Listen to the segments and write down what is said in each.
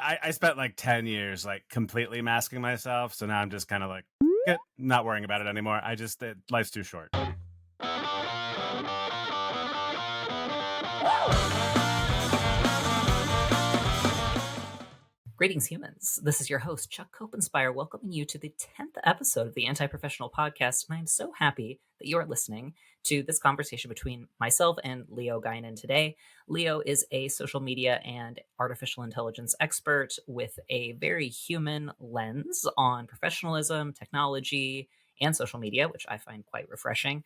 I spent like 10 years like completely masking myself. So now I'm just kind of like, good, not worrying about it anymore. Life's too short. Greetings, humans. This is your host, Chuck Copenspire, welcoming you to the 10th episode of the Anti-Professional Podcast. And I'm so happy that you are listening to this conversation between myself and Leo Guinan today. Leo is a social media and artificial intelligence expert with a very human lens on professionalism, technology, and social media, which I find quite refreshing.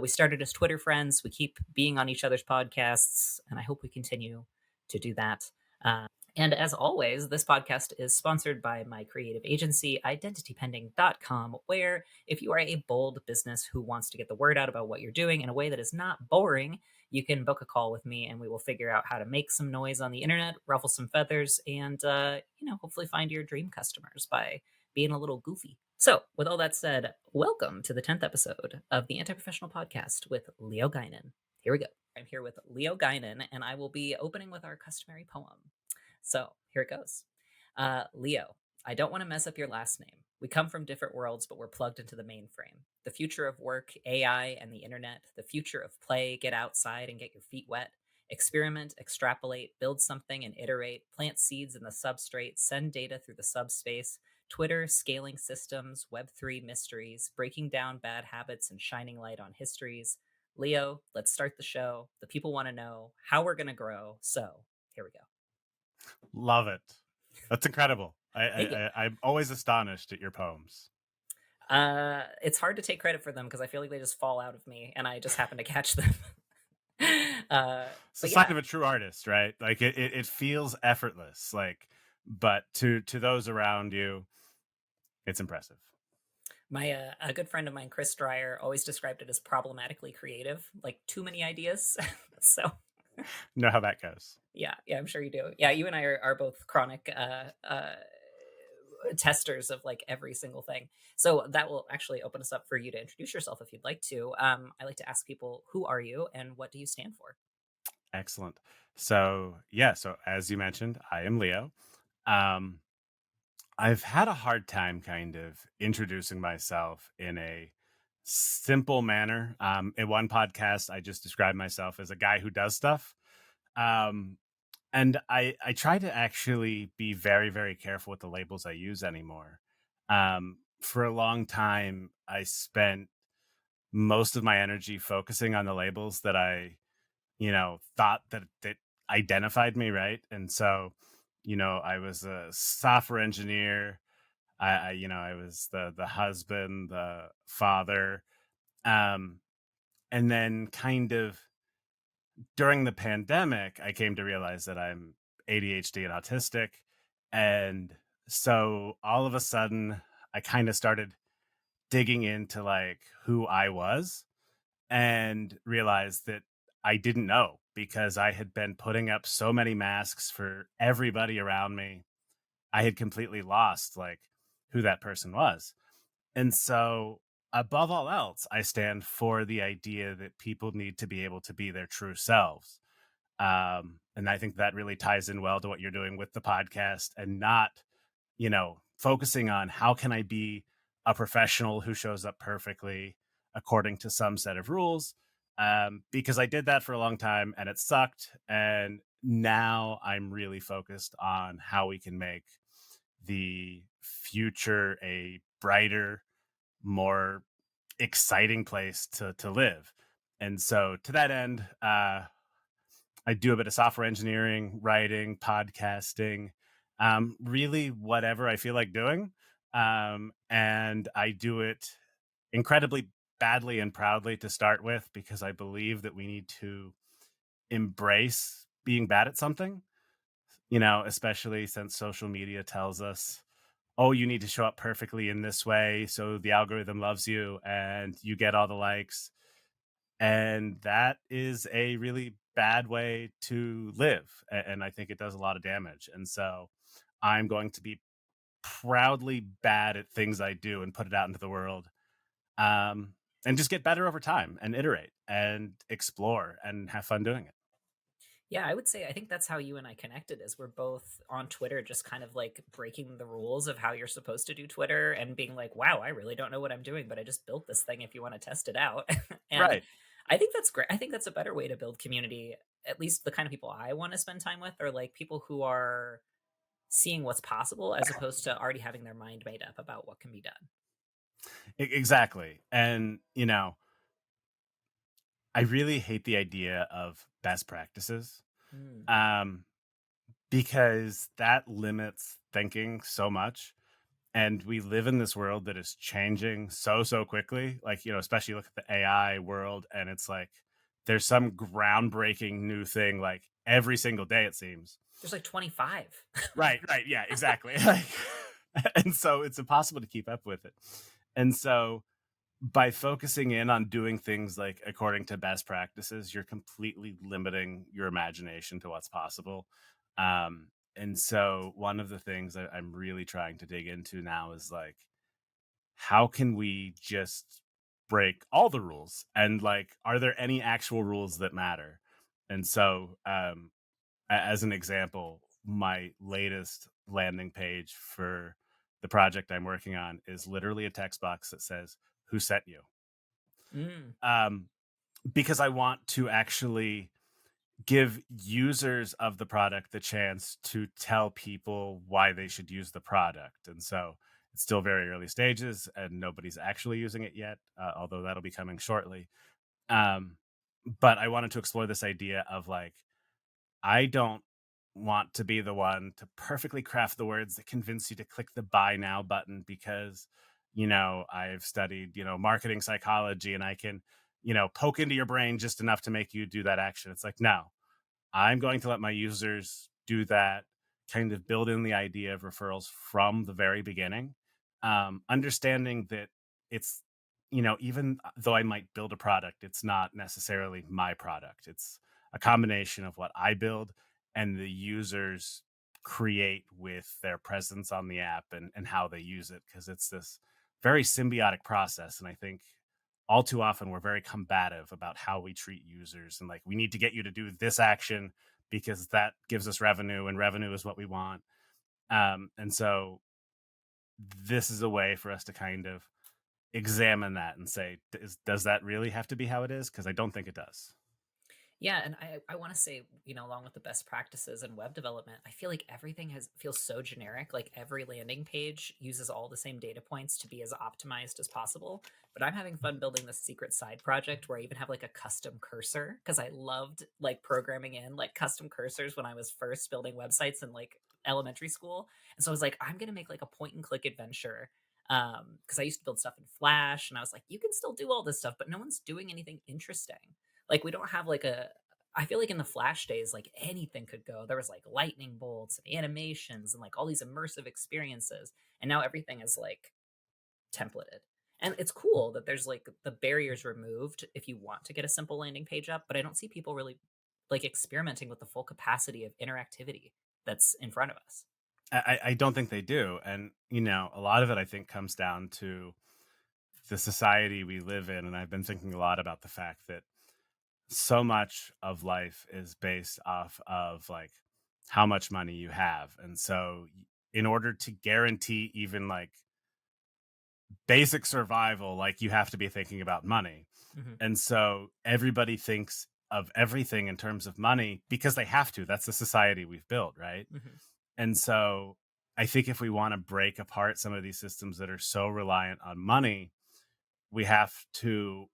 We started as Twitter friends. We keep being on each other's podcasts, and I hope we continue to do that. And as always, this podcast is sponsored by my creative agency, identitypending.com, where if you are a bold business who wants to get the word out about what you're doing in a way that is not boring, you can book a call with me and we will figure out how to make some noise on the internet, ruffle some feathers, and, hopefully find your dream customers by being a little goofy. So, with all that said, welcome to the 10th episode of the Anti-Professional Podcast with Leo Guinan. Here we go. I'm here with Leo Guinan, and I will be opening with our customary poem. So here it goes. Leo, I don't want to mess up your last name. We come from different worlds, but we're plugged into the mainframe. The future of work, AI, and the internet. The future of play, get outside and get your feet wet. Experiment, extrapolate, build something and iterate. Plant seeds in the substrate, send data through the subspace. Twitter, scaling systems, Web3 mysteries, breaking down bad habits and shining light on histories. Leo, let's start the show. The people want to know how we're going to grow. So here we go. Love it. That's incredible. Thank you. I'm always astonished at your poems. It's hard to take credit for them because I feel like they just fall out of me and I just happen to catch them. It's a But sign yeah, of a true artist, right? Like it feels effortless. But to those around you, it's impressive. my a good friend of mine, Chris Dreyer, always described it as problematically creative, like too many ideas. So Know how that goes. yeah, I'm sure you do. Yeah, you and I are both chronic testers of like every single thing. So that will actually open us up for you to introduce yourself if you'd like to. I like to ask people, who are you and what do you stand for? Excellent. So as you mentioned, I am Leo. Um, I've had a hard time kind of introducing myself in a simple manner. In one podcast, I just described myself as a guy who does stuff. Um, and I try to actually be very, very careful with the labels I use anymore. For a long time, I spent most of my energy focusing on the labels that I thought that identified me, right? And so I was a software engineer. I was the husband, the father, um, and then kind of during the pandemic, I came to realize that I'm ADHD and autistic, and so all of a sudden, I kind of started digging into like who I was and realized that I didn't know because I had been putting up so many masks for everybody around me. I had completely lost like who that person was. And so, above all else, I stand for the idea that people need to be able to be their true selves. And I think that really ties in well to what you're doing with the podcast and not focusing on how can I be a professional who shows up perfectly according to some set of rules. Because I did that for a long time and it sucked. And now I'm really focused on how we can make the future a brighter, more exciting place to live. And so to that end, I do a bit of software engineering, writing, podcasting, really whatever I feel like doing. And I do it incredibly badly and proudly to start with because I believe that we need to embrace being bad at something, especially since social media tells us, oh, you need to show up perfectly in this way so the algorithm loves you and you get all the likes. And that is a really bad way to live. And I think it does a lot of damage. And so I'm going to be proudly bad at things I do and put it out into the world. And just get better over time and iterate and explore and have fun doing it. Yeah, I would say I think that's how you and I connected is we're both on Twitter just kind of like breaking the rules of how you're supposed to do Twitter and being like, "Wow, I really don't know what I'm doing, but I just built this thing if you want to test it out." And Right. I think that's great. I think that's a better way to build community. At least the kind of people I want to spend time with are like people who are seeing what's possible as opposed to already having their mind made up about what can be done. Exactly. And, I really hate the idea of best practices. Mm, Um, because that limits thinking so much. And we live in this world that is changing so quickly. Like, especially look at the AI world, and it's like there's some groundbreaking new thing like every single day, it seems. there's like 25. Right, right. Yeah, exactly. And so it's impossible to keep up with it. And so by focusing in on doing things like according to best practices, you're completely limiting your imagination to what's possible. And so one of the things that I'm really trying to dig into now is like, how can we just break all the rules? And like, are there any actual rules that matter? And so, as an example, my latest landing page for the project I'm working on is literally a text box that says, "Who sent you?" Mm, Um, because I want to actually give users of the product the chance to tell people why they should use the product. And so it's still very early stages and nobody's actually using it yet, although that'll be coming shortly. Um, but I wanted to explore this idea of like, I don't want to be the one to perfectly craft the words that convince you to click the buy now button because, I've studied, marketing psychology and I can, poke into your brain just enough to make you do that action. It's like, no, I'm going to let my users do that, kind of build in the idea of referrals from the very beginning, understanding that it's, even though I might build a product, it's not necessarily my product. It's a combination of what I build and the users create with their presence on the app and how they use it, because it's this very symbiotic process. And I think all too often we're very combative about how we treat users and like we need to get you to do this action because that gives us revenue and revenue is what we want. And so this is a way for us to kind of examine that and say, does that really have to be how it is? Because I don't think it does. yeah, and I want to say, along with the best practices in web development, I feel like everything has feels so generic. Like every landing page uses all the same data points to be as optimized as possible. But I'm having fun building this secret side project where I even have like a custom cursor because I loved like programming in like custom cursors when I was first building websites in like elementary school. And so I was like, I'm gonna make like a point and click adventure. Because I used to build stuff in Flash, and I was like, you can still do all this stuff, but no one's doing anything interesting. Like we don't have like a I feel like in the Flash days, like anything could go. There was like lightning bolts and animations and like all these immersive experiences. And now everything is like templated. And it's cool that there's like the barriers removed if you want to get a simple landing page up, but I don't see people really like experimenting with the full capacity of interactivity that's in front of us. I don't think they do. And, a lot of it I think comes down to the society we live in. And I've been thinking a lot about the fact that so much of life is based off of like how much money you have. And so in order to guarantee even like basic survival, like you have to be thinking about money. Hmm. And so everybody thinks of everything in terms of money because they have to. That's the society we've built, right? Hmm. And so I think if we want to break apart some of these systems that are so reliant on money, we have to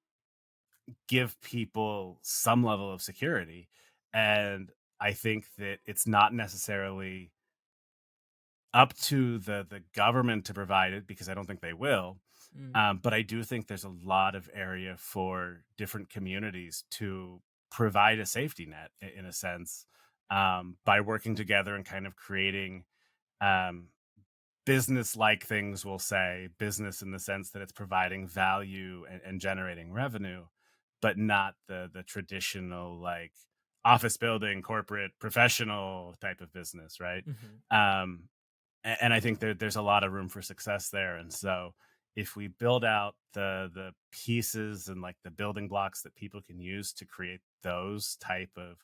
give people some level of security. And I think that it's not necessarily up to the government to provide it because I don't think they will. Mm. But I do think there's a lot of area for different communities to provide a safety net in a sense, by working together and kind of creating um, business like things. We'll say business in the sense that it's providing value and generating revenue, but not the traditional like office building, corporate, professional type of business, right? Hmm. Um, and I think there's a lot of room for success there. And so if we build out the pieces and like the building blocks that people can use to create those type of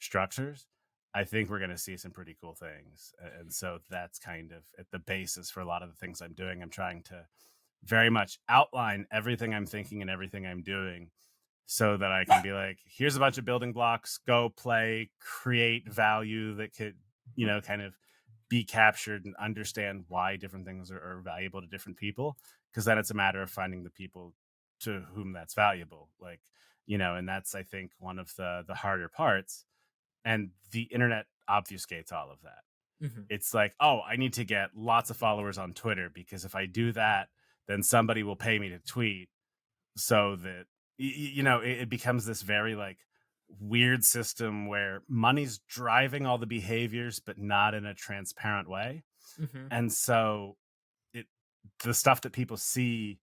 structures, I think we're going to see some pretty cool things. And so that's kind of at the basis for a lot of the things I'm doing. I'm trying to very much outline everything I'm thinking and everything I'm doing so that I can be like, here's a bunch of building blocks, go play, create value that could, kind of be captured and understand why different things are valuable to different people. Cause then it's a matter of finding the people to whom that's valuable. Like, and that's, I think, one of the harder parts. And the internet obfuscates all of that. Hmm. It's like, oh, I need to get lots of followers on Twitter because if I do that, then somebody will pay me to tweet so that it becomes this very like weird system where money's driving all the behaviors but not in a transparent way. Hmm. And so it the stuff that people see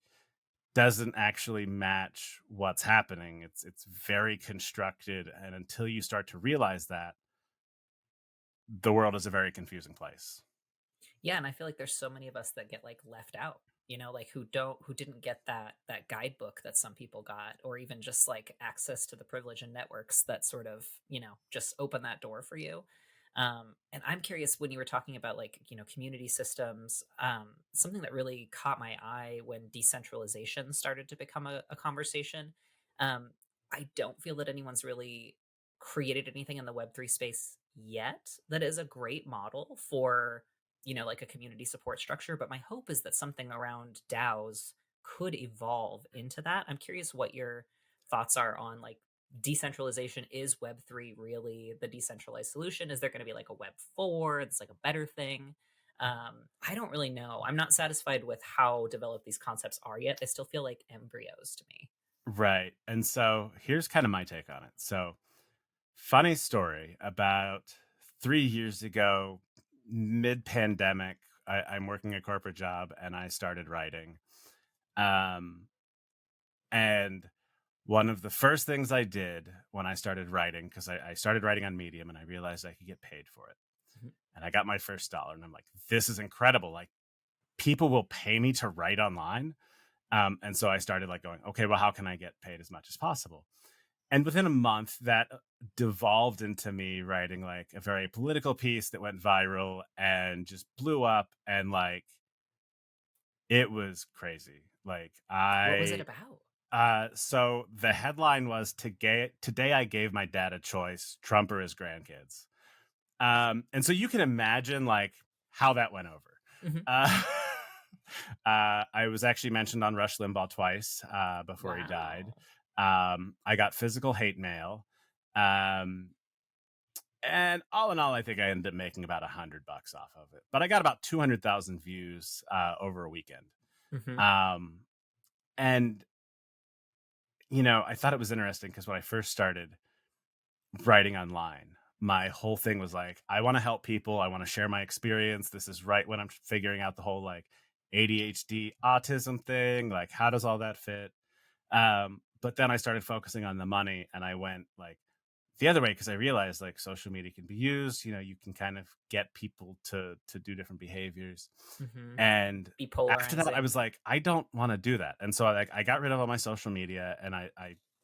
doesn't actually match what's happening. It's very constructed, and until you start to realize that, the world is a very confusing place. Yeah, and I feel like there's so many of us that get like left out, like who didn't get that guidebook that some people got, or even just like access to the privilege and networks that sort of, just open that door for you. And I'm curious, when you were talking about like, community systems, something that really caught my eye when decentralization started to become a conversation. Um, I don't feel that anyone's really created anything in the Web3 space yet that is a great model for, like a community support structure. But my hope is that something around DAOs could evolve into that. I'm curious what your thoughts are on like decentralization. Is Web3 really the decentralized solution? Is there going to be like a Web4 that's like a better thing? I don't really know. I'm not satisfied with how developed these concepts are yet. They still feel like embryos to me. Right. And so here's kind of my take on it. So, funny story, about 3 years ago, mid pandemic, I'm working a corporate job and I started writing. Um, and one of the first things I did when I started writing, because I started writing on Medium and I realized I could get paid for it. Mhm. And I got my first dollar and I'm like, this is incredible. Like, people will pay me to write online. And so I started like going, okay, well, how can I get paid as much as possible? And within a month, that devolved into me writing like a very political piece that went viral and just blew up. And like, it was crazy. Like, What was it about? so the headline was today I gave my dad a choice, Trump or his grandkids. And so you can imagine like how that went over. Mhm. Uh, I was actually mentioned on Rush Limbaugh twice before he died. Wow. I got physical hate mail. Um, and all in all, I think I ended up making about $100 off of it. But I got about 200,000 views over a weekend. Hmm. Um, and, I thought it was interesting because when I first started writing online, my whole thing was like, I want to help people. I want to share my experience. This is right when I'm figuring out the whole like ADHD autism thing. Like, how does all that fit? But then I started focusing on the money and I went like the other way because I realized like social media can be used. You can kind of get people to do different behaviors. Hmm. And Be after that, I polarizing. was like, I don't want to do that. And so I got rid of all my social media and I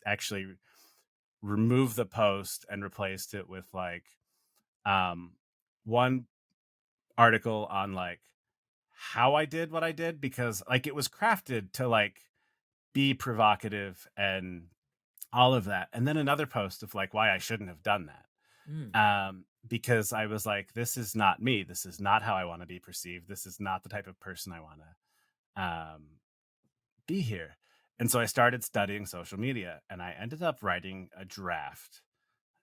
actually removed the post and replaced it with like um one article on like how I did what I did because like it was crafted to like be provocative and all of that. And then another post of like why I shouldn't have done that. Mm. Because I was like, this is not me. This is not how I want to be perceived. This is not the type of person I want to be here. And so I started studying social media and I ended up writing a draft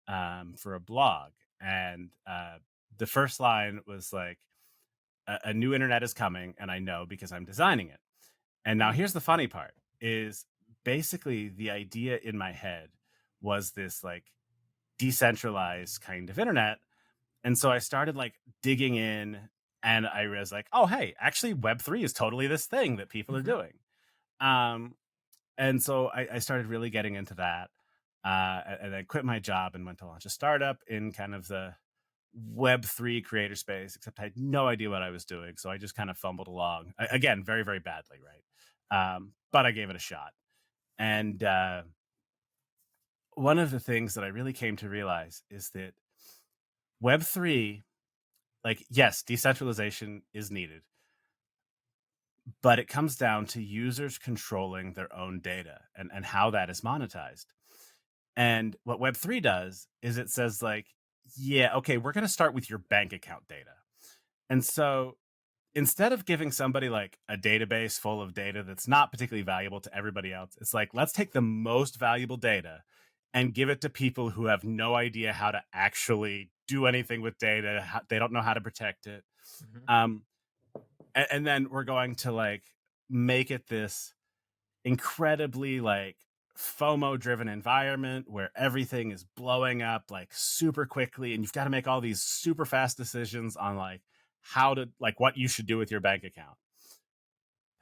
for a blog. And the first line was like, a new internet is coming, and I know because I'm designing it. And now Mm. here's the funny part is basically the idea in my head was this like decentralized kind of internet. And so I started like digging in and I was like, oh, hey, actually Web3 is totally this thing that people are Hmm. doing. Um, and so I started really getting into that. And I quit my job and went to launch a startup in kind of the Web3 creator space, except I had no idea what I was doing. So I just kind of fumbled along again, very, very badly. Right. But I gave it a shot. And one of the things that I really came to realize is that Web3, like, yes, decentralization is needed, but it comes down to users controlling their own data and how that is monetized. And what Web3 does is it says, like, yeah, okay, we're going to start with your bank account data. And so instead of giving somebody like a database full of data that's not particularly valuable to everybody else, it's like, let's take the most valuable data and give it to people who have no idea how to actually do anything with data. They don't know how to protect it. Hmm. Um, and then we're going to like make it this incredibly like FOMO driven environment where everything is blowing up like super quickly and you've got to make all these super fast decisions on like how to like what you should do with your bank account.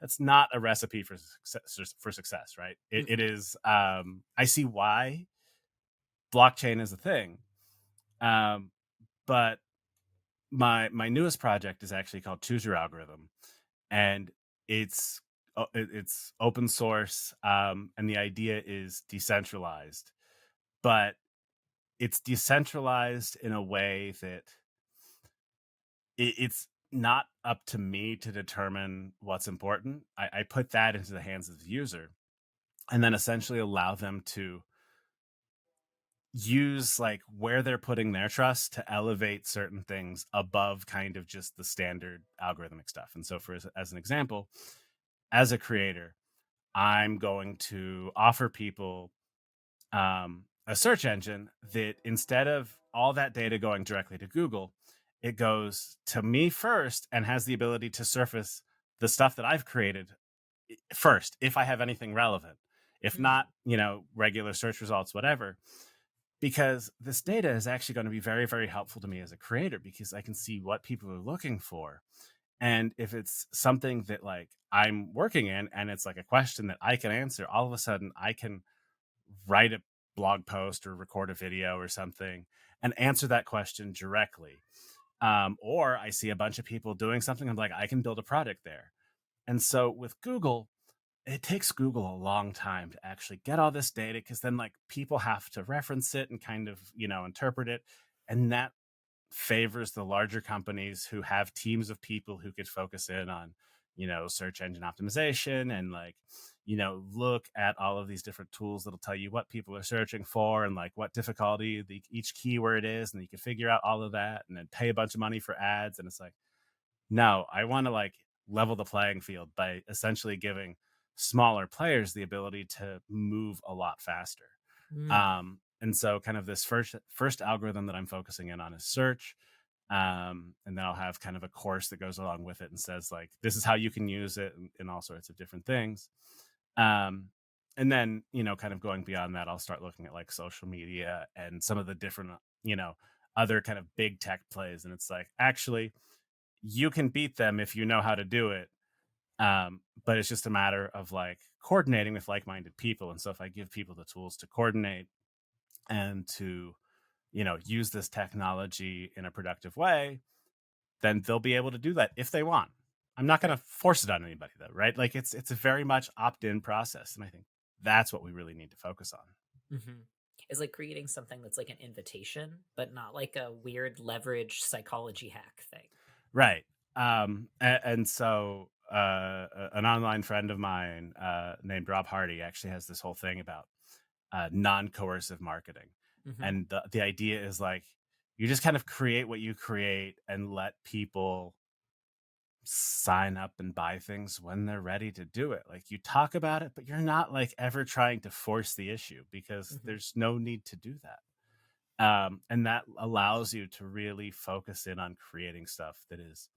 That's not a recipe for success, right? It Hmm. is. I see why blockchain is a thing, um, but my newest project is actually called Choose Your Algorithm, and it's it's open source, and the idea is decentralized, but it's decentralized in a way that it's not up to me to determine what's important. I put that into the hands of the user, and then essentially allow them to use like where they're putting their trust to elevate certain things above kind of just the standard algorithmic stuff. And so, for as an example, as a creator, I'm going to offer people a search engine that instead of all that data going directly to Google, it goes to me first and has the ability to surface the stuff that I've created first if I have anything relevant. If not, regular search results, whatever. Because this data is actually going to be very, very helpful to me as a creator because I can see what people are looking for. And if it's something that like I'm working in and it's like a question that I can answer, all of a sudden I can write a blog post or record a video or something and answer that question directly. Or I see a bunch of people doing something. I'm like, I can build a product there. And so with Google, it takes Google a long time to actually get all this data because then like people have to reference it and kind of, interpret it. And that favors the larger companies who have teams of people who could focus in on, search engine optimization and like, look at all of these different tools that'll tell you what people are searching for and like what difficulty each keyword is. And you can figure out all of that and then pay a bunch of money for ads. And it's like, no, I want to like level the playing field by essentially giving smaller players the ability to move a lot faster. Mm. And so kind of this first algorithm that I'm focusing in on is search. And then I'll have kind of a course that goes along with it and says like this is how you can use it in all sorts of different things. Um, and then, kind of going beyond that, I'll start looking at like social media and some of the different, other kind of big tech plays. And it's like, actually, you can beat them if you know how to do it. But it's just a matter of like coordinating with like-minded people. And so if I give people the tools to coordinate and to, use this technology in a productive way, then they'll be able to do that if they want. I'm not going Right. to force it on anybody though, right? Like it's a very much opt-in process. And I think that's what we really need to focus on. Hmm. Is like creating something that's like an invitation, but not like a weird leverage psychology hack thing. Right. And so an online friend of mine named Rob Hardy actually has this whole thing about non-coercive marketing. Hmm. And the idea is like you just kind of create what you create and let people sign up and buy things when they're ready to do it. Like you talk about it, but you're not like ever trying to force the issue because Hmm. there's no need to do that. And that allows you to really focus in on creating stuff that is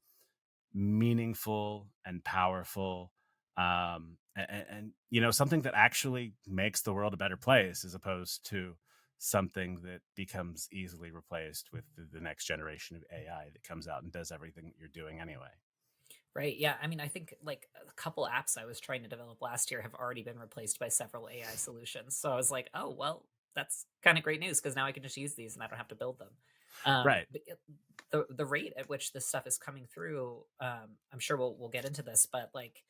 meaningful and powerful, and something that actually makes the world a better place as opposed to something that becomes easily replaced with the next generation of AI that comes out and does everything that you're doing anyway. Right. Yeah. I mean, I think like a couple apps I was trying to develop last year have already been replaced by several AI solutions. So I was like, oh, well, that's kind of great news because now I can just use these and I don't have to build them. Right. The rate at which this stuff is coming through, I'm sure we'll get into this, but like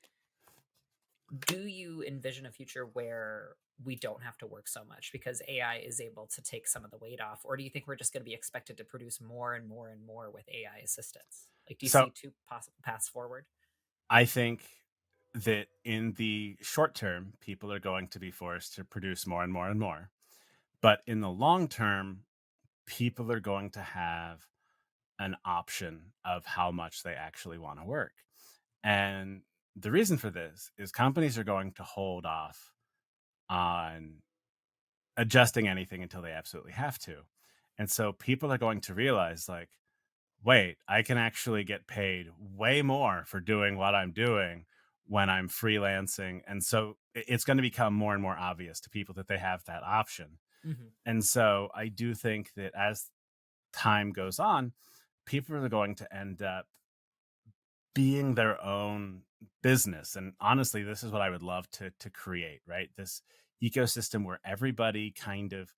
Do you envision a future where we don't have to work so much because AI is able to take some of the weight off? Or do you think we're just going to be expected to produce more and more and more with AI assistance? Like, do you So see two possible paths forward? I think that in the short term, people are going to be forced to produce more and more and more. But in the long term, people are going to have an option of how much they actually want to work. And the reason for this is companies are going to hold off on adjusting anything until they absolutely have to. And so people are going to realize, like, wait, I can actually get paid way more for doing what I'm doing when I'm freelancing. And so it's going to become more and more obvious to people that they have that option. Hmm. And so I do think that as time goes on, people are going to end up being their own business. And honestly, this is what I would love to create, right? This ecosystem where everybody kind of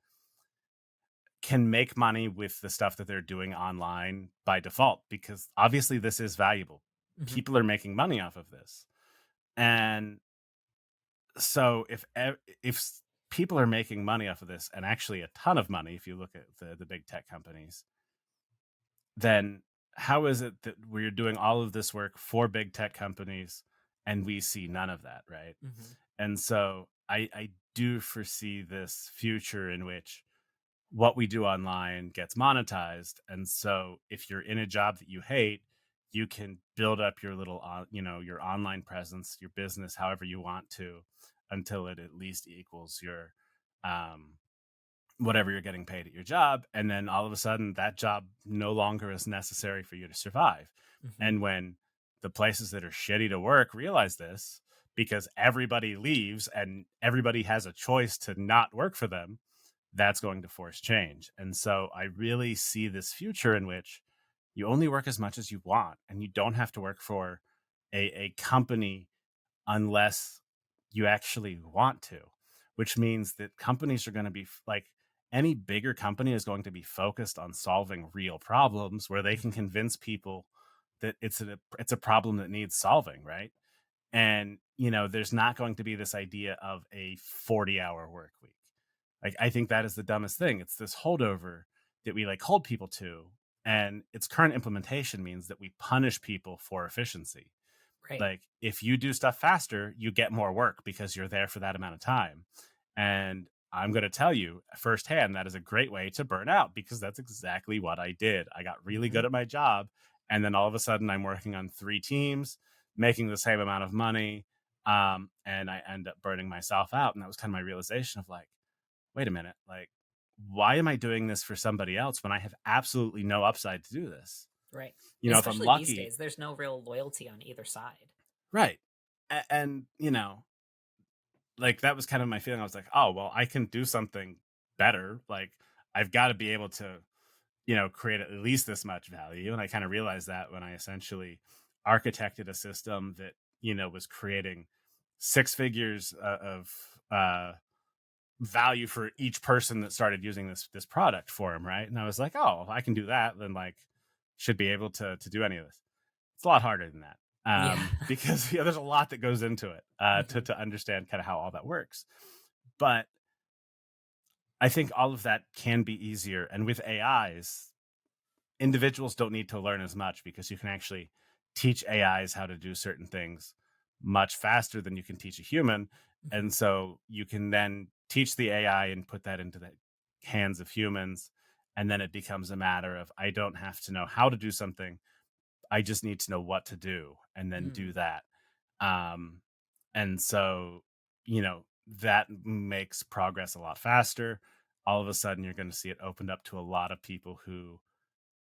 can make money with the stuff that they're doing online by default, because obviously this is valuable. Hmm. People are making money off of this. And so people are making money off of this, and actually a ton of money if you look at the big tech companies, then how is it that we're doing all of this work for big tech companies and we see none of that, right? Hmm. And so I do foresee this future in which what we do online gets monetized. And so if you're in a job that you hate, you can build up your little your online presence, your business however you want to, until it at least equals your um whatever you're getting paid at your job. And then all of a sudden that job no longer is necessary for you to survive. Hmm. And when the places that are shitty to work realize this, because everybody leaves and everybody has a choice to not work for them, that's going to force change. And so I really see this future in which you only work as much as you want and you don't have to work for a company unless you actually want to, which means that companies are going to be like any bigger company is going to be focused on solving real problems where they can Hmm. convince people that it's a problem that needs solving, right? And there's not going to be this idea of a 40-hour work week. Like, I think that is the dumbest thing. It's this holdover that we like hold people to, and its current implementation means that we punish people for efficiency. Right. Like, if you do stuff faster, you get more work because you're there for that amount of time. And I'm going to tell you firsthand that is a great way to burn out, because that's exactly what I did. I got really Hmm. good at my job, and then all of a sudden I'm working on 3 teams, making the same amount of money, and I end up burning myself out. And that was kind of my realization of like, wait a minute, like, why am I doing this for somebody else when I have absolutely no upside to do this? Right. If I'm Especially these lucky, days, there's no real loyalty on either side. right? And like, that was kind of my feeling. I was like, oh well, I can do something better. Like, I've got to be able to create at least this much value. And I kind of realized that when I essentially architected a system that was creating 6 figures of value for each person that started using this product for him, right? And I was like, oh, if I can do that, then like should be able to do any of this. It's a lot harder than that. Yeah. Because there's a lot that goes into it to Hmm. to understand kind of how all that works. But I think all of that can be easier. And with AIs, individuals don't need to learn as much, because you can actually teach AIs how to do certain things much faster than you can teach a human. Hmm. And so you can then teach the AI and put that into the hands of humans. And then it becomes a matter of, I don't have to know how to do something. I just need to know what to do and then do Mm. that. Um, and so, that makes progress a lot faster. All of a sudden, you're going to see it opened up to a lot of people who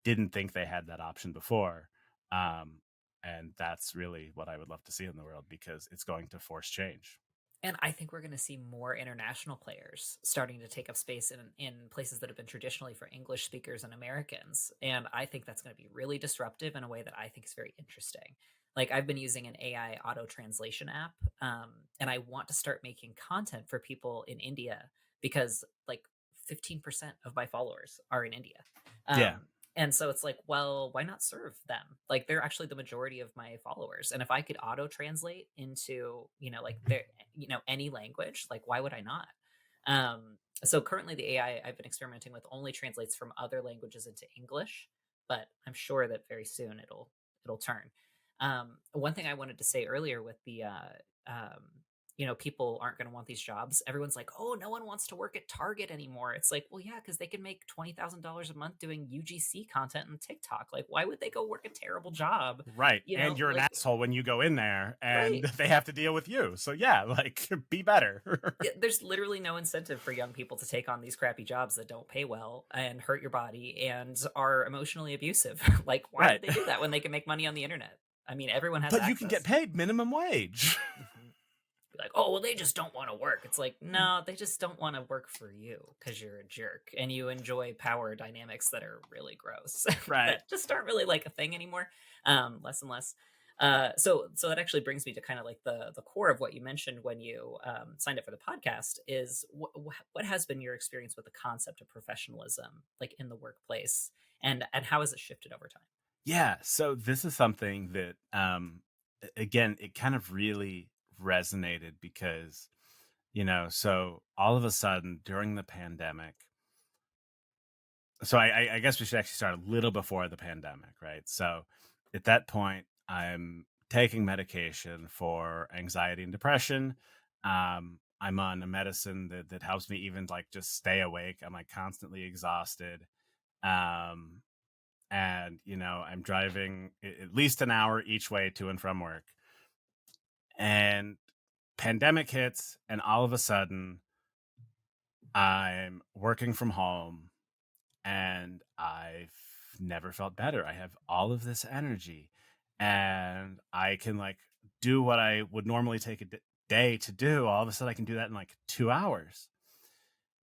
didn't think they had that option before. Um, and that's really what I would love to see in the world, because it's going to force change. And I think we're going to see more international players starting to take up space in places that have been traditionally for English speakers and Americans. And I think that's going to be really disruptive in a way that I think is very interesting. Like, I've been using an AI auto translation app, and I want to start making content for people in India because like 15% of my followers are in India. Yeah. And so it's like, well, why not serve them? Like they're actually the majority of my followers. And if I could auto translate into, like their, any language, like why would I not? So currently the AI I've been experimenting with only translates from other languages into English, but I'm sure that very soon it'll turn. One thing I wanted to say earlier with the people aren't going to want these jobs. Everyone's like, oh, no one wants to work at Target anymore. It's like, well, yeah, because they can make $20,000 a month doing UGC content on TikTok. Like, why would they go work a terrible job? Right. And you're an Like, asshole when you go in there and right. they have to deal with you. So yeah, like be better. Yeah, there's literally no incentive for young people to take on these crappy jobs that don't pay well and hurt your body and are emotionally abusive. Like, why would Right. they do that when they can make money on the internet? I mean, everyone has But you can get access. paid minimum wage. Mhm. Be like, "Oh, well, they just don't wanna work." It's like, "No, they just don't wanna work for you because 'cause you're a jerk and you enjoy power dynamics that are really gross, Right. that just aren't really, like, a thing anymore, less and less." So that actually brings me to kinda, like, the core of what you mentioned when you, signed up for the podcast is what has been your experience with the concept of professionalism, like, in the workplace, and how has it shifted over time? Yeah. So this is something that again, it kind of really resonated because, so all of a sudden during the pandemic, so I guess we should actually start a little before the pandemic, right? So at that point, I'm taking medication for anxiety and depression. I'm on a medicine that helps me even like just stay awake. I'm like constantly exhausted. Um, and I'm driving at least an hour each way to and from work. And pandemic hits, and all of a sudden, I'm working from home and I've never felt better. I have all of this energy and I can like do what I would normally take a day to do. All of a sudden, I can do that in like 2 hours.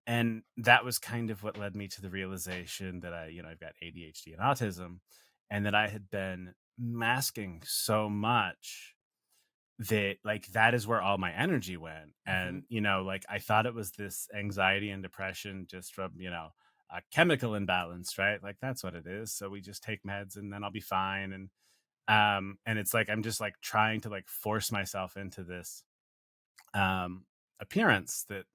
And that was kind of what led me to the realization that I've got ADHD and autism, and that I had been masking so much that like that is where all my energy went. Mhm, And like I thought it was this anxiety and depression just from a chemical imbalance, right? Like that's what it is. So we just take meds and then I'll be fine. And it's like I'm just like trying to like force myself into this appearance that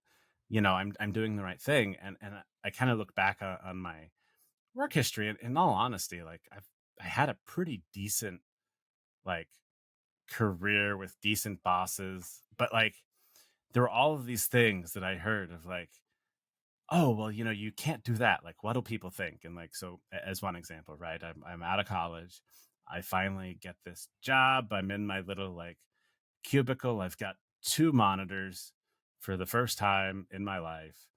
I'm doing the right thing. And I kind of look back on my work history, and in all honesty, like I had a pretty decent like career with decent bosses, but like there were all of these things that I heard of like, oh, well, you can't do that. Like, what do people think? And like, so as one example, right? I'm out of college. I finally get this job. I'm in my little like cubicle. I've got two monitors for the first time in my life.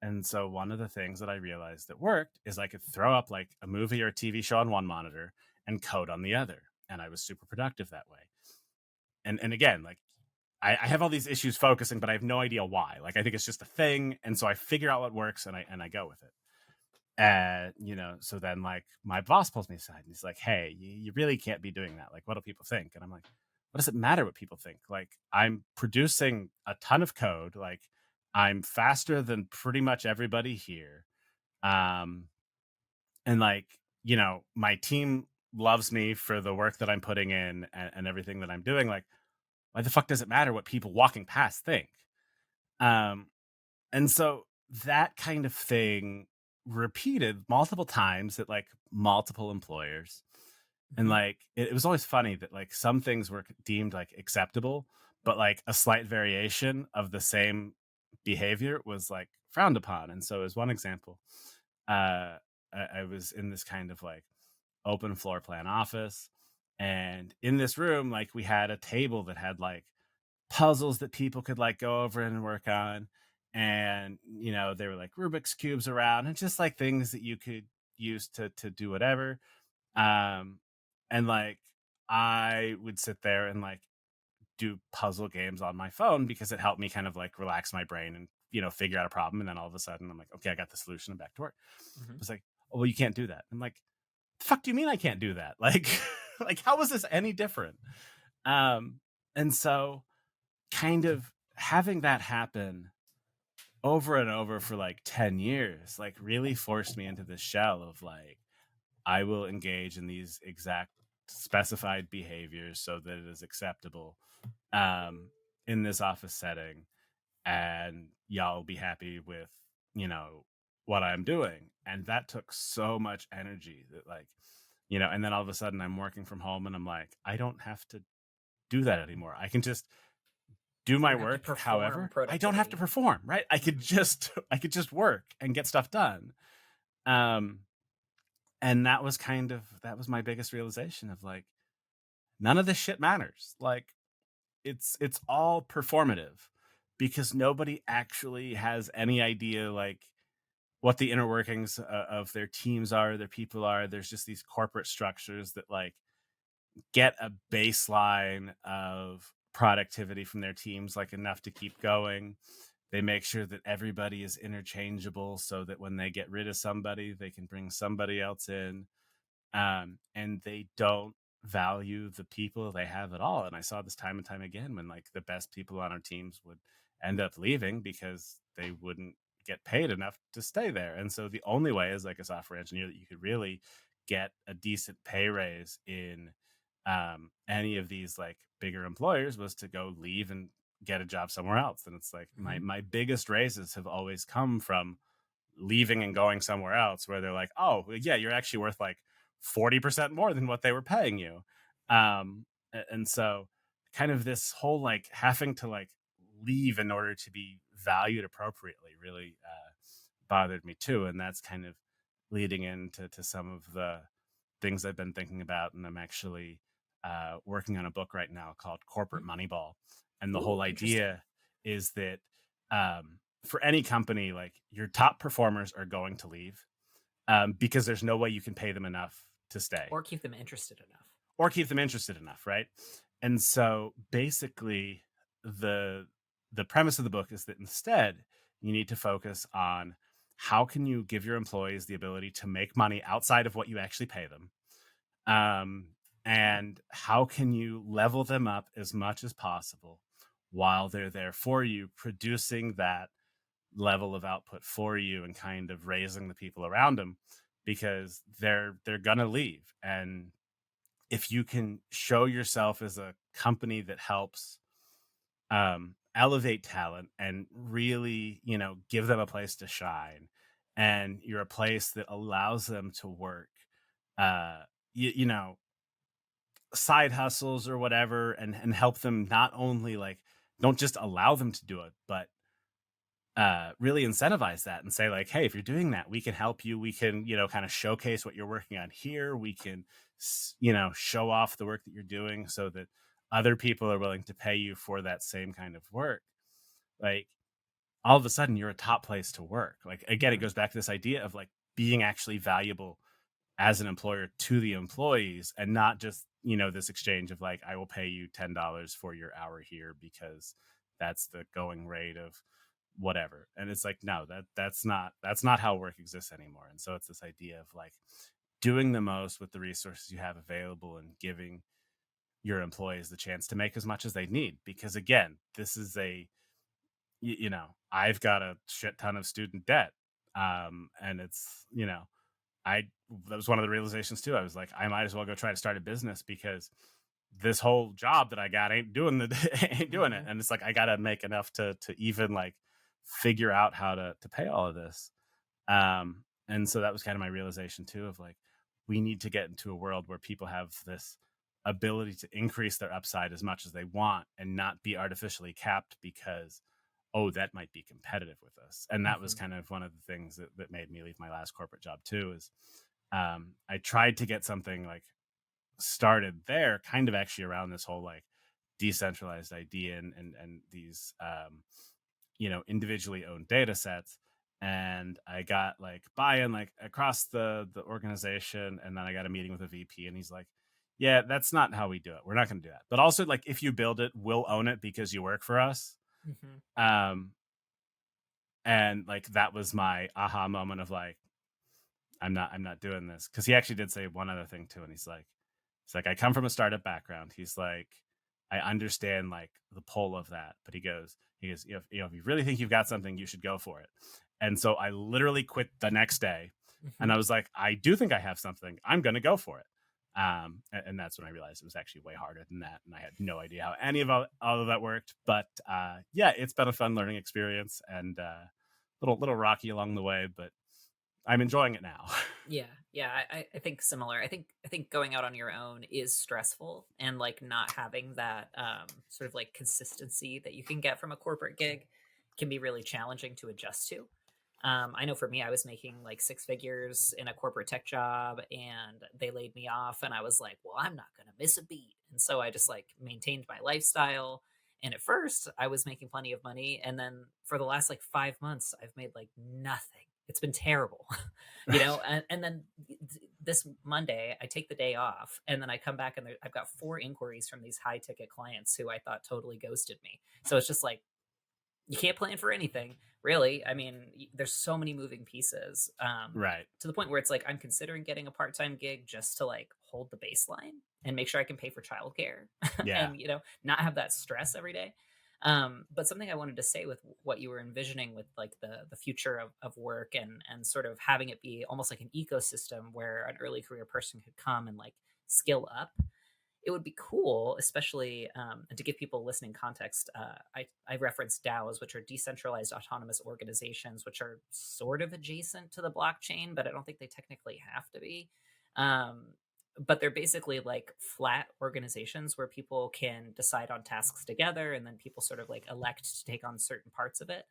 And so one of the things that I realized that worked is I could throw up like a movie or a TV show on one monitor and code on the other. And I was super productive that way. And again, like I have all these issues focusing, but I have no idea why. Like I think it's just a thing. And so I figure out what works and I go with it. And so then like my boss pulls me aside and he's like, hey, you really can't be doing that. Like, what do people think? And I'm like, what does it matter what people think? Like, I'm producing a ton of code. Like, I'm faster than pretty much everybody here. Um, and like, my team loves me for the work that I'm putting in and everything that I'm doing. Like, why the fuck does it matter what people walking past think? Um, and so that kind of thing repeated multiple times at like multiple employers. And mhm. like it was always funny that like some things were deemed like acceptable, but like a slight variation of the same behavior was like frowned upon. And so as one example, I was in this kind of like open floor plan office. And in this room, like we had a table that had like puzzles that people could like go over and work on. And, there were like Rubik's cubes around and just like things that you could use to do whatever. Um, and like I would sit there and like do puzzle games on my phone because it helped me kind of like relax my brain and, figure out a problem. And then all of a sudden I'm like, okay, I got the solution. I'm back to work. Mhm. It's like, oh, well, you can't do that. I'm like, the fuck do you mean I can't do that? Like, like, how is this any different? Um, and so kind of having that happen over and over for like 10 years, like really forced me into this shell of like, I will engage in these exact specified behaviors so that it is acceptable um, in this office setting, and y'all will be happy with, you know, what I'm doing. And that took so much energy that, like, and then all of a sudden I'm working from home and I'm like, I don't have to do that anymore. I can just do You my don't have to work. perform However, I don't have to productivity. perform, right? I could just work and get stuff done. Um, and that was my biggest realization of like, none of this shit matters. Like, it's all performative because nobody actually has any idea like what the inner workings of their teams are, their people are. There's just these corporate structures that like get a baseline of productivity from their teams, like enough to keep going. They make sure that everybody is interchangeable so that when they get rid of somebody, they can bring somebody else in. And they don't value the people they have at all. And I saw this time and time again when like the best people on our teams would end up leaving because they wouldn't get paid enough to stay there. And so the only way as like a software engineer that you could really get a decent pay raise in any of these like bigger employers was to go leave and get a job somewhere else. And it's like my Mhm. my biggest raises have always come from leaving and going somewhere else where they're like, oh, yeah, you're actually worth like 40% more than what they were paying you. And so kind of this whole like having to like leave in order to be valued appropriately really bothered me too. And that's kind of leading into some of the things I've been thinking about. And I'm actually working on a book right now called Corporate Mm. Moneyball. And the Ooh, whole interesting. idea is that for any company, like your top performers are going to leave because there's no way you can pay them enough to stay Or keep them interested enough. or keep them interested enough, right? And so basically, the the premise of the book is that instead you need to focus on how can you give your employees the ability to make money outside of what you actually pay them, um, Oh. and how can you level them up as much as possible while they're there for you, producing that level of output for you and kind of raising the people around them because they're gonna leave. And if you can show yourself as a company that helps elevate talent and really, give them a place to shine, and you're a place that allows them to work, uh, you know, side hustles or whatever, and help them not only like don't just allow them to do it, but really incentivize that and say like, hey, if you're doing that, we can help you. We can, kind of showcase what you're working on here. We can, show off the work that you're doing so that other people are willing to pay you for that same kind of work. Like all of a sudden, you're a top place to work. Like again, it Mhm. goes back to this idea of like being actually valuable as an employer to the employees and not just, this exchange of like, I will pay you $10 for your hour here because that's the going rate of whatever. And it's like, no, that's not how work exists anymore. And so it's this idea of like doing the most with the resources you have available and giving your employees the chance to make as much as they need. Because again, this is I've got a shit ton of student debt. And it's, I that was one of the realizations too. I was like, I might as well go try to start a business because this whole job that I got ain't doing ain't doing it. Mhm. And it's like I gotta make enough to even like figure out how to pay all of this. And so that was kind of my realization too of like we need to get into a world where people have this ability to increase their upside as much as they want and not be artificially capped because oh, that might be competitive with us. And that was Mhm. kind of one of the things that made me leave my last corporate job too is I tried to get something like started there kind of actually around this whole like decentralized idea and these individually owned data sets. And I got like buy-in like across the organization, and then I got a meeting with a VP and he's like, yeah, that's not how we do it. We're not going to do that. But also like if you build it, we'll own it because you work for us. Mhm. um and like that was my aha moment of like I'm not doing this, because he actually did say one other thing too. And he's like, I come from a startup background. He's like, I understand like the pull of that, but he goes, if you really think you've got something, you should go for it. And so I literally quit the next day Mhm. And I was like, I do think I have something. I'm going to go for it. And that's when I realized it was actually way harder than that. And I had no idea how any of all of that worked. But yeah, it's been a fun learning experience and little rocky along the way, but I'm enjoying it now. Yeah, yeah, I think similar. I think going out on your own is stressful, and like not having that sort of like consistency that you can get from a corporate gig can be really challenging to adjust to. I know for me, I was making like six figures in a corporate tech job, and they laid me off, and I was like, well, I'm not gonna miss a beat, and so I just like maintained my lifestyle. And at first, I was making plenty of money, and then for the last like 5 months, I've made like nothing. It's been terrible. Right. And then this Monday, I take the day off, and then I come back, and I've got four inquiries from these high ticket clients who I thought totally ghosted me. So it's just like you can't plan for anything, really. I mean, there's so many moving pieces, Right. to the point where it's like I'm considering getting a part time gig just to like hold the baseline and make sure I can pay for childcare, Yeah. and not have that stress every day. But something I wanted to say with what you were envisioning with like the future of work, and sort of having it be almost like an ecosystem where an early career person could come and like skill up. It would be cool, especially, and to give people listening context. I referenced DAOs, which are decentralized autonomous organizations, which are sort of adjacent to the blockchain, but I don't think they technically have to be. Um, but they're basically like flat organizations where people can decide on tasks together, and then people sort of like elect to take on certain parts of it.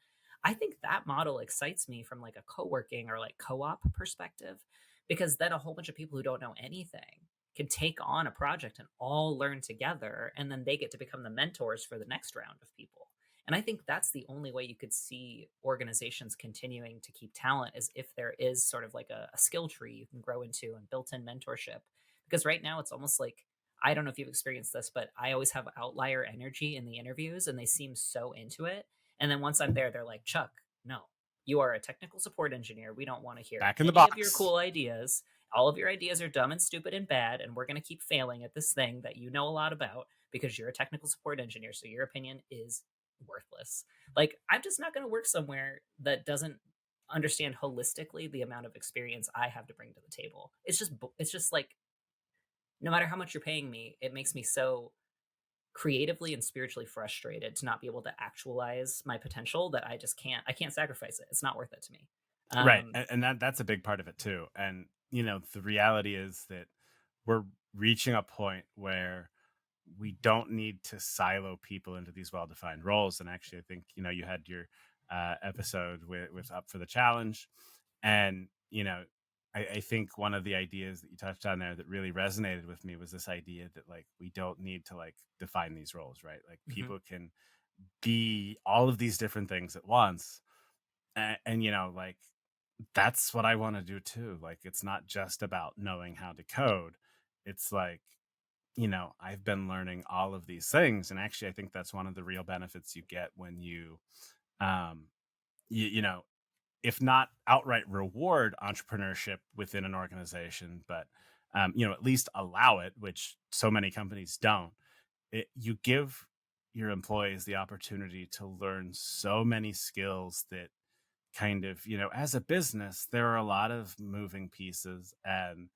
I think that model excites me from like a co-working or like co-op perspective, because then a whole bunch of people who don't know anything can take on a project and all learn together, and then they get to become the mentors for the next round of people. And I think that's the only way you could see organizations continuing to keep talent, is if there is sort of like a skill tree you can grow into and built-in mentorship. Because right now it's almost like, I don't know if you've experienced this, but I always have outlier energy in the interviews, and they seem so into it. And then once I'm there, they're like, Chuck, no, you are a technical support engineer. We don't want to hear Back in the any of your box. cool ideas. All of your ideas are dumb and stupid and bad, and we're going to keep failing at this thing that you know a lot about because you're a technical support engineer, so your opinion is worthless. Like, I'm just not going to work somewhere that doesn't understand holistically the amount of experience I have to bring to the table. It's just like, no matter how much you're paying me, it makes me so creatively and spiritually frustrated to not be able to actualize my potential, that I can't sacrifice it. It's not worth it to me. Right. um And that's a big part of it too. And, the reality is that we're reaching a point where we don't need to silo people into these well-defined roles. And actually, I think you had your episode with Up for the Challenge, and I think one of the ideas that you touched on there that really resonated with me was this idea that like we don't need to like define these roles, right? Like mhm, people can be all of these different things at once, and like that's what I want to do too. Like it's not just about knowing how to code. It's like I've been learning all of these things. And actually, I think that's one of the real benefits you get when um, you know, if not outright reward entrepreneurship within an organization, but, at least allow it, which so many companies don't. You give your employees the opportunity to learn so many skills that kind of, as a business, there are a lot of moving pieces, and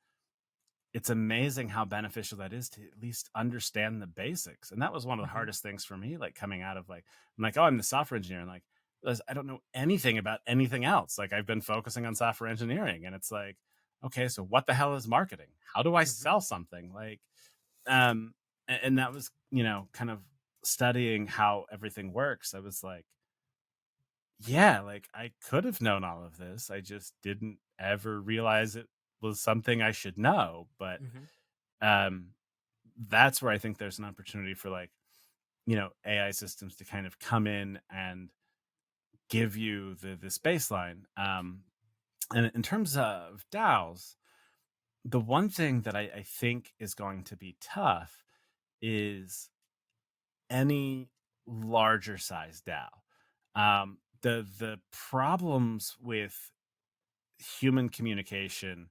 it's amazing how beneficial that is to at least understand the basics. And that was one of the mhm. hardest things for me, like coming out of like, I'm like, oh, I'm the software engineer. And like, I don't know anything about anything else. Like I've been focusing on software engineering, and it's like, okay, so what the hell is marketing? How do I Mhm, sell something? Like, and that was, kind of studying how everything works. I was like, yeah, like I could have known all of this. I just didn't ever realize it was something I should know. But mhm, um that's where I think there's an opportunity for like, AI systems to kind of come in and give you this baseline. And in terms of DAOs, the one thing that I think is going to be tough is any larger size DAO. The problems with human communication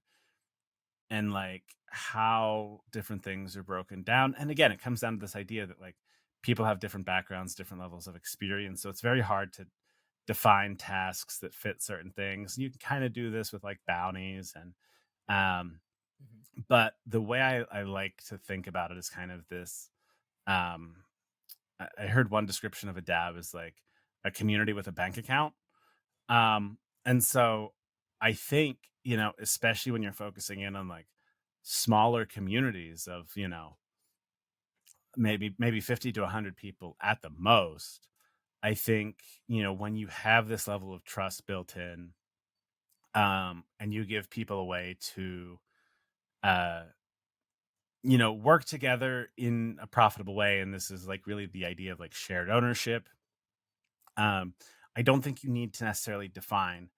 and like how different things are broken down. And again, it comes down to this idea that like people have different backgrounds, different levels of experience. So it's very hard to define tasks that fit certain things. You can kind of do this with like bounties and um Mhm. but the way I like to think about it is kind of this um I heard one description of a DAB as like a community with a bank account. And so I think, especially when you're focusing in on like smaller communities of, maybe 50 to 100 people at the most, I think, when you have this level of trust built in, and you give people a way to, uh, work together in a profitable way. And this is like really the idea of like shared ownership. Um, I don't think you need to necessarily define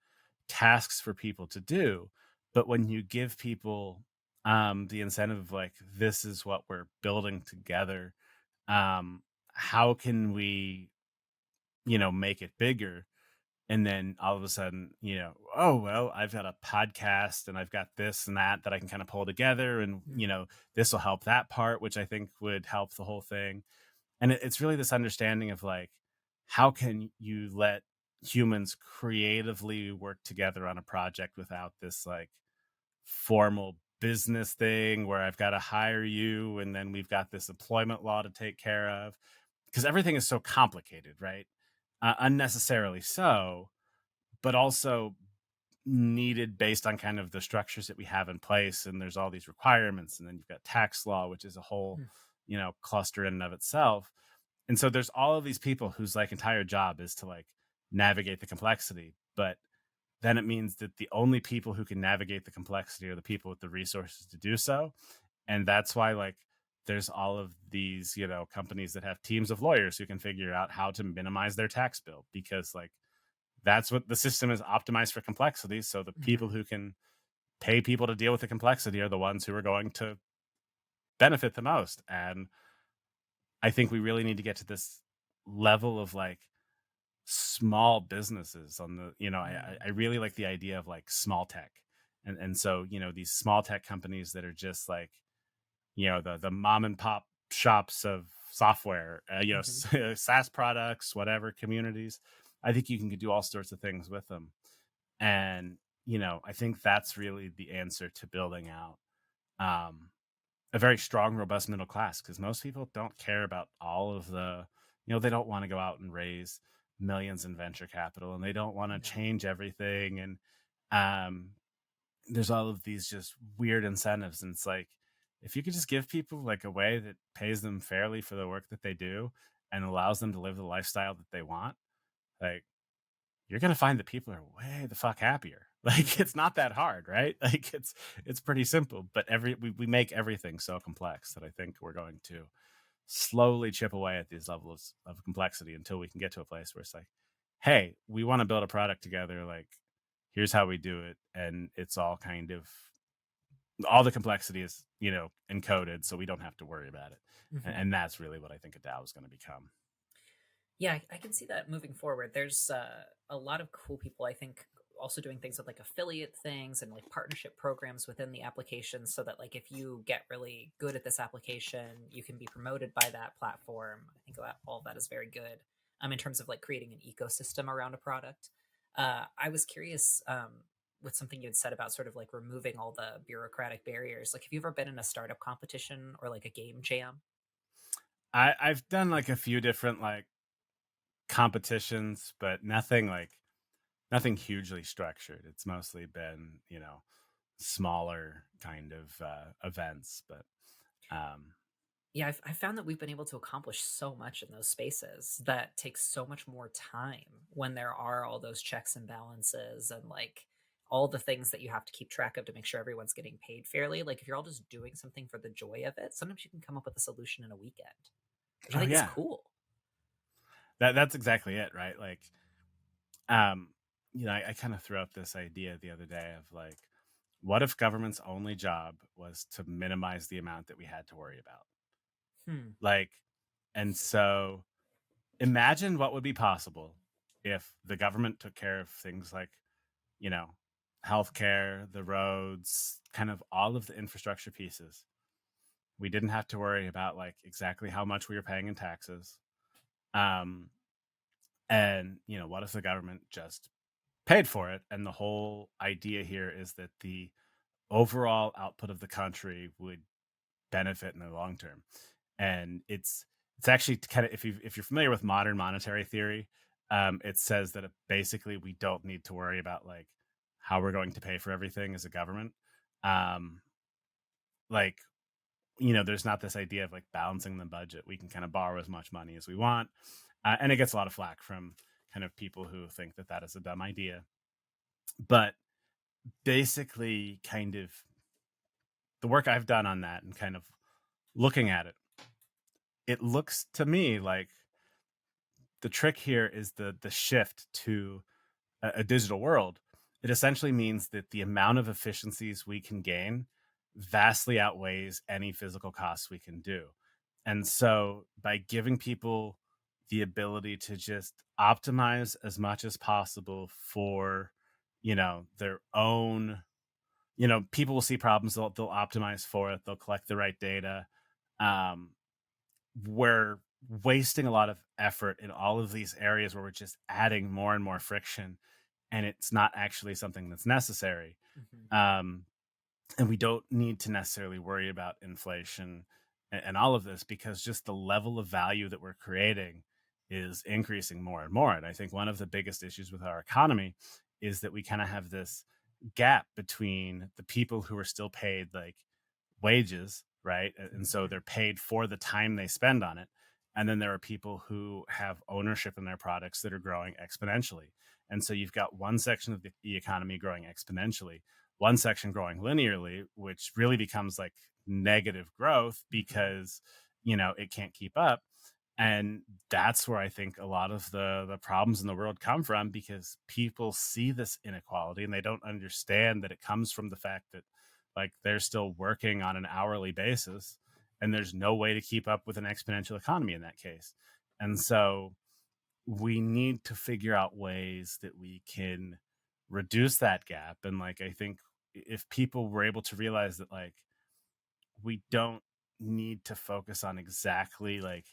tasks for people to do, but when you give people the incentive of like, this is what we're building together, um, how can we, make it bigger? And then all of a sudden, oh, well, I've got a podcast and I've got this and that I can kind of pull together. And, Mhm. this will help that part, which I think would help the whole thing. And it's really this understanding of like, how can you let humans creatively work together on a project without this like formal business thing where I've got to hire you and then we've got this employment law to take care of, because everything is so complicated, right? Unnecessarily so, but also needed based on kind of the structures that we have in place. And there's all these requirements, and then you've got tax law, which is a whole, Mhm. cluster in and of itself. And so there's all of these people whose like entire job is to like navigate the complexity. But then it means that the only people who can navigate the complexity are the people with the resources to do so. And that's why like there's all of these, companies that have teams of lawyers who can figure out how to minimize their tax bill, because like that's what the system is optimized for, complexity. So the people Mhm. who can pay people to deal with the complexity are the ones who are going to benefit the most. And I think we really need to get to this level of like small businesses on the, Mhm. I really like the idea of like small tech. And so, these small tech companies that are just like, the mom and pop shops of software, Mhm. SaaS products, whatever communities. I think you can do all sorts of things with them. And, I think that's really the answer to building out um, a very strong, robust middle class, because most people don't care about all of the, they don't want to go out and raise millions in venture capital, and they don't want to No. change everything. And um, there's all of these just weird incentives. And it's like, if you could just give people like a way that pays them fairly for the work that they do and allows them to live the lifestyle that they want, like, you're gonna find that people are way the fuck happier. Like, Mhm. it's not that hard, right? Like, it's pretty simple, but we make everything so complex that I think we're going to slowly chip away at these levels of complexity until we can get to a place where it's like, hey, we want to build a product together. Like, here's how we do it, and it's all kind of, all the complexity is, encoded, so we don't have to worry about it. And, Mhm. and that's really what I think a DAO is going to become. Yeah, I can see that moving forward. There's a lot of cool people, I think, also doing things with like affiliate things and like partnership programs within the application so that like if you get really good at this application, you can be promoted by that platform. I think that all of that is very good in terms of like creating an ecosystem around a product. I was curious with something you had said about sort of like removing all the bureaucratic barriers. Like, have you ever been in a startup competition or like a game jam? I've done like a few different like competitions, but nothing hugely structured. It's mostly been, smaller kind of events, but um, Yeah, I found that we've been able to accomplish so much in those spaces that takes so much more time when there are all those checks and balances and like all the things that you have to keep track of to make sure everyone's getting paid fairly. Like if you're all just doing something for the joy of it, sometimes you can come up with a solution in a weekend, which I oh think is yeah, cool. that's exactly it, right? Like, um, I kind of threw out this idea the other day of like, what if government's only job was to minimize the amount that we had to worry about? Hmm. Like, and so imagine what would be possible if the government took care of things like, you know, healthcare, the roads, kind of all of the infrastructure pieces. We didn't have to worry about like exactly how much we were paying in taxes. Um, And, what if the government just paid for it? And the whole idea here is that the overall output of the country would benefit in the long term. And it's actually kind of, if you're familiar with modern monetary theory, it says that basically we don't need to worry about like how we're going to pay for everything as a government. Um, like there's not this idea of like balancing the budget. We can kind of borrow as much money as we want, and it gets a lot of flack from kind of people who think that that is a dumb idea. But basically, kind of the work I've done on that and kind of looking at it, it looks to me like the trick here is the shift to a digital world. It essentially means that the amount of efficiencies we can gain vastly outweighs any physical costs we can do. And so by giving people the ability to just optimize as much as possible for, their own, people will see problems, they'll optimize for it, they'll collect the right data. Um, we're wasting a lot of effort in all of these areas where we're just adding more and more friction and it's not actually something that's necessary. Mhm. Um, and we don't need to necessarily worry about inflation and all of this because just the level of value that we're creating is increasing more and more. And I think one of the biggest issues with our economy is that we kind of have this gap between the people who are still paid like wages, right? And so Mhm. they're paid for the time they spend on it. And then there are people who have ownership in their products that are growing exponentially. And so you've got one section of the economy growing exponentially, one section growing linearly, which really becomes like negative growth Mhm. because, it can't keep up. And that's where I think a lot of the problems in the world come from because people see this inequality and they don't understand that it comes from the fact that like they're still working on an hourly basis and there's no way to keep up with an exponential economy in that case. And so we need to figure out ways that we can reduce that gap. And like I think if people were able to realize that like we don't need to focus on exactly like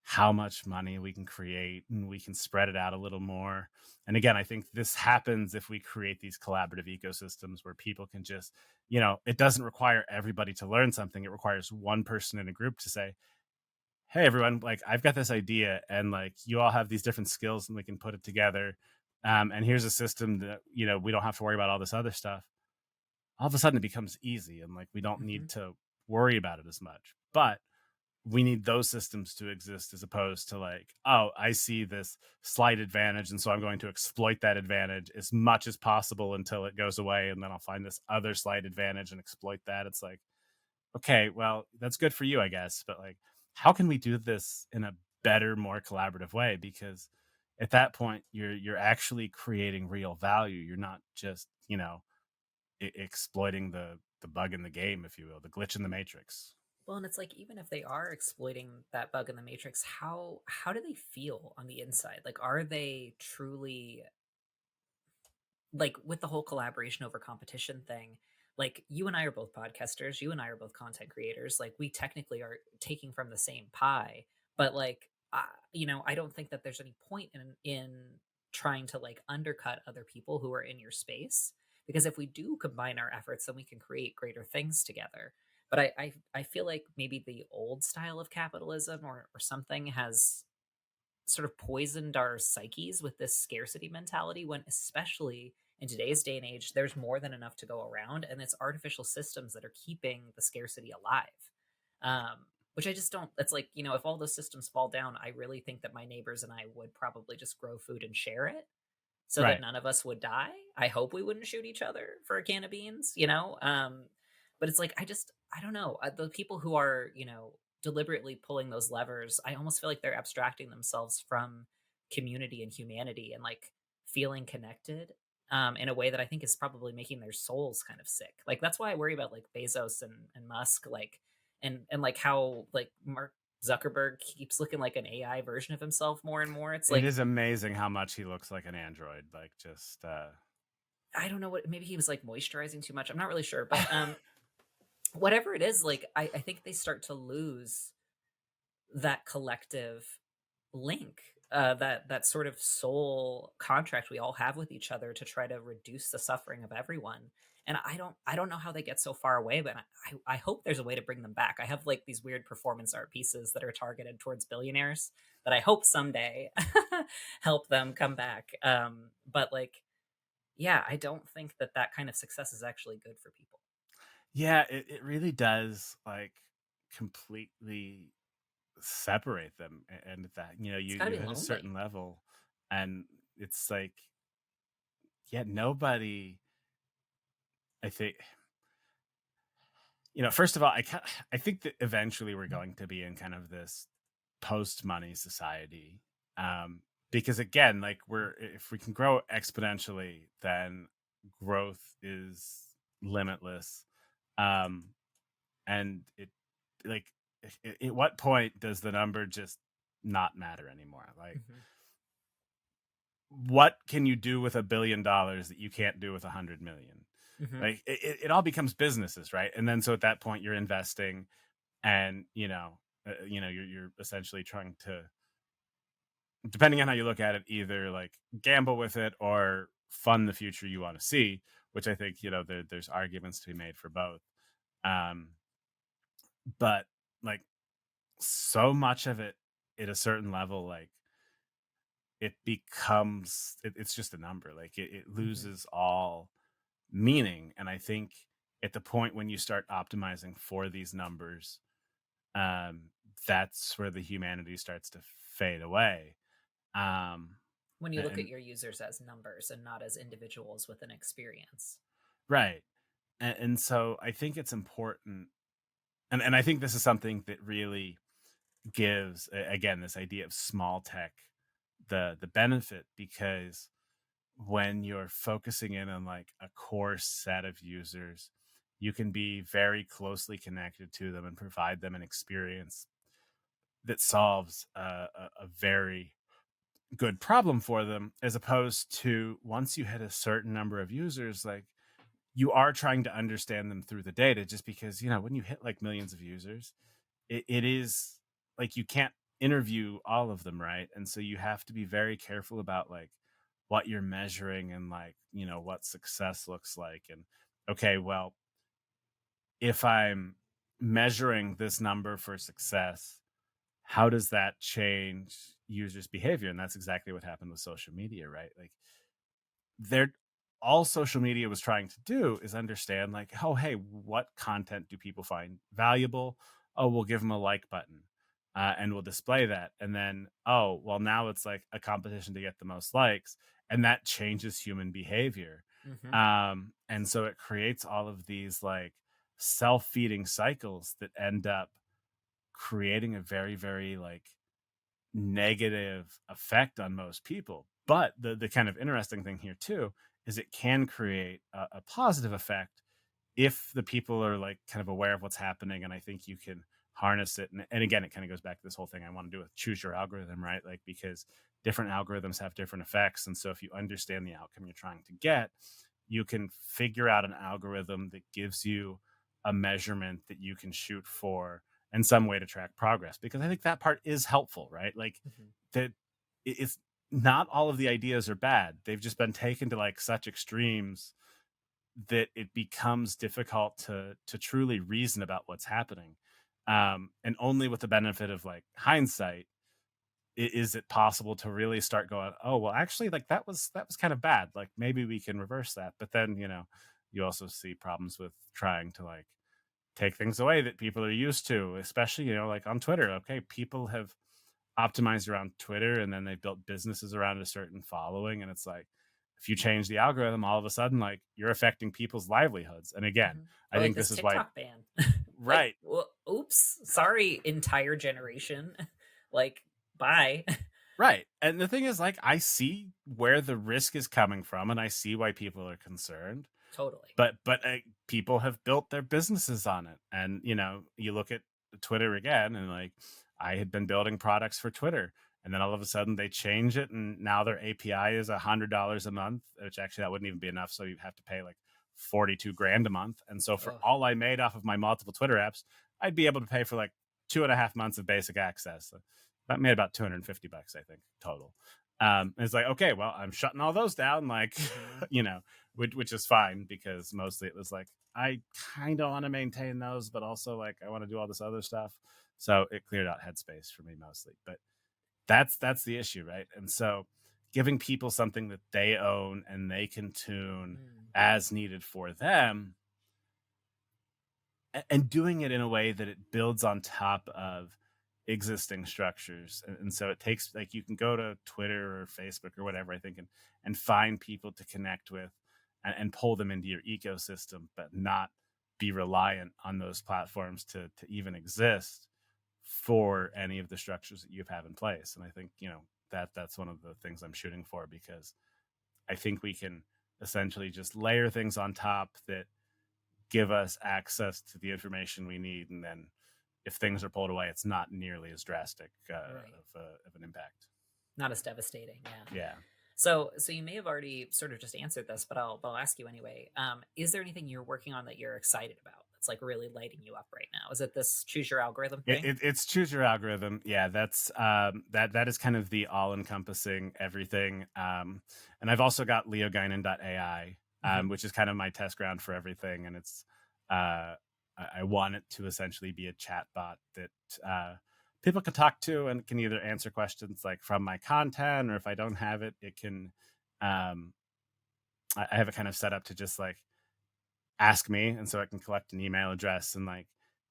how much money we can create and we can spread it out a little more. And again, I think this happens if we create these collaborative ecosystems where people can just, it doesn't require everybody to learn something. It requires one person in a group to say, hey, everyone, like I've got this idea and like you all have these different skills and we can put it together. And here's a system that, we don't have to worry about all this other stuff. All of a sudden it becomes easy and like we don't need Mhm. to worry about it as much. But we need those systems to exist as opposed to like, oh, I see this slight advantage. And so I'm going to exploit that advantage as much as possible until it goes away. And then I'll find this other slight advantage and exploit that. It's like, okay, well, that's good for you, I guess. But like, how can we do this in a better, more collaborative way? Because at that point, you're actually creating real value. You're not just, exploiting the bug in the game, if you will, the glitch in the matrix. Well, and it's like even if they are exploiting that bug in the matrix, how do they feel on the inside? Like, are they truly like with the whole collaboration over competition thing? Like, you and I are both podcasters, you and I are both content creators. Like, we technically are taking from the same pie, but like, I don't think that there's any point in trying to like undercut other people who are in your space, because if we do combine our efforts, then we can create greater things together. But I feel like maybe the old style of capitalism or something has sort of poisoned our psyches with this scarcity mentality, when especially in today's day and age there's more than enough to go around, and it's artificial systems that are keeping the scarcity alive. Which I just don't, it's like, if all those systems fall down, I really think that my neighbors and I would probably just grow food and share it so that Right. none of us would die. I hope we wouldn't shoot each other for a can of beans, but it's like I don't know. The people who are, deliberately pulling those levers, I almost feel like they're abstracting themselves from community and humanity and like feeling connected in a way that I think is probably making their souls kind of sick. Like that's why I worry about like Bezos and Musk, like and like how like Mark Zuckerberg keeps looking like an AI version of himself more and more. It's It like is amazing how much he looks like an android, like, just, I don't know, what maybe he was like moisturizing too much. I'm not really sure, but whatever it is, like I think they start to lose that collective link. that sort of soul contract we all have with each other to try to reduce the suffering of everyone. And I don't know how they get so far away, but I hope there's a way to bring them back. I have like these weird performance art pieces that are targeted towards billionaires that I hope someday help them come back. But like, yeah, I don't think that that kind of success is actually good for people. Yeah, it really does like completely separate them, and that It's got to you be hit a lonely. certain level, and it's like, yeah, nobody, I think, first of all, I think that eventually we're Mhm. going to be in kind of this post money society, because again, like, we're if we can grow exponentially, then growth is limitless. um and it, like, at what point does the number just not matter anymore? Like, Mhm. what can you do with $1 billion that you can't do with 100 million? Mhm. Like, it all becomes businesses, right? And then so at that point you're investing, and you're essentially trying to, depending on how you look at it, either like gamble with it or fund the future you want to see, which I think, there's arguments to be made for both. um but like, so much of it, at a certain level, like, it's just a number. Like, it Mhm. loses all meaning. And I think at the point when you start optimizing for these numbers, um that's where the humanity starts to fade away. um When you look at and your users as numbers and not as individuals with an experience. right. And so I think it's important, and I think this is something that really gives, again, this idea of small tech the benefit, because when you're focusing in on like a core set of users, you can be very closely connected to them and provide them an experience that solves a very good problem for them, as opposed to once you hit a certain number of users, like, you are trying to understand them through the data, just because, when you hit like millions of users, it is like you can't interview all of them, right? And so you have to be very careful about like what you're measuring, and like, what success looks like. And okay, well, if I'm measuring this number for success, how does that change users' behavior? And that's exactly what happened with social media, right? Like, they're all social media was trying to do is understand, like, oh, hey, what content do people find valuable? Oh, we'll give them a like button, and we'll display that. And then, oh, well, now it's like a competition to get the most likes, and that changes human behavior. Mhm. And so it creates all of these like self-feeding cycles that end up creating a very, very like negative effect on most people. But the kind of interesting thing here too is it can create a positive effect if the people are like kind of aware of what's happening. And I think you can harness it. And again, it kind of goes back to this whole thing I want to do with choose your algorithm, right? Like, because different algorithms have different effects. And so if you understand the outcome you're trying to get, you can figure out an algorithm that gives you a measurement that you can shoot for, and some way to track progress, because I think that part is helpful, right? Like, Mhm. that it's not all of the ideas are bad. They've just been taken to like such extremes that it becomes difficult to truly reason about what's happening. And only with the benefit of like hindsight, is it possible to really start going, oh, well, actually, like, that was kind of bad. Like, maybe we can reverse that. But then, you also see problems with trying to like take things away that people are used to, especially, like on Twitter. Okay, people have optimized around Twitter, and then they built businesses around a certain following. And it's like, if you change the algorithm, all of a sudden, like, you're affecting people's livelihoods. And again, Mhm. I Or like think this this is why, TikTok ban. Like, right, oops, sorry, entire generation. Like, bye. right. And the thing is, like, I see where the risk is coming from, and I see why people are concerned. Totally. But people have built their businesses on it. And you look at Twitter again, and like, I had been building products for Twitter, and then all of a sudden they change it, and now their API is $100 a month, which actually that wouldn't even be enough, so you have to pay like 42 grand a month. And so for Ugh. all I made off of my multiple Twitter apps, I'd be able to pay for like 2.5 months of basic access. That made about $250, I think, total. And it's like, okay, well, I'm shutting all those down, like, Hmm. you know, which is fine because mostly it was like, I kind of want to maintain those, but also like I want to do all this other stuff. So it cleared out headspace for me mostly. But that's the issue, right? And so giving people something that they own and they can tune Mm. as needed for them, and doing it in a way that it builds on top of existing structures. And so it takes, like, you can go to Twitter or Facebook or whatever, I think, and find people to connect with, and pull them into your ecosystem, but not be reliant on those platforms to even exist for any of the structures that you have in place. And I think, that's one of the things I'm shooting for, because I think we can essentially just layer things on top that give us access to the information we need, and then if things are pulled away, it's not nearly as drastic Right. of an impact. Not as devastating. Yeah. Yeah. So you may have already sort of just answered this, but I'll ask you anyway. Is there anything you're working on that you're excited about that's like really lighting you up right now? Is it this choose your algorithm thing? It's choose your algorithm. Yeah, that is kind of the all encompassing everything. And I've also got Leo Guinan.ai, Hmm. which is kind of my test ground for everything. And it's I want it to essentially be a chat bot that people can talk to, and can either answer questions like from my content, or if I don't have it, it can. Um, I have it kind of set up to just like ask me, and so I can collect an email address and like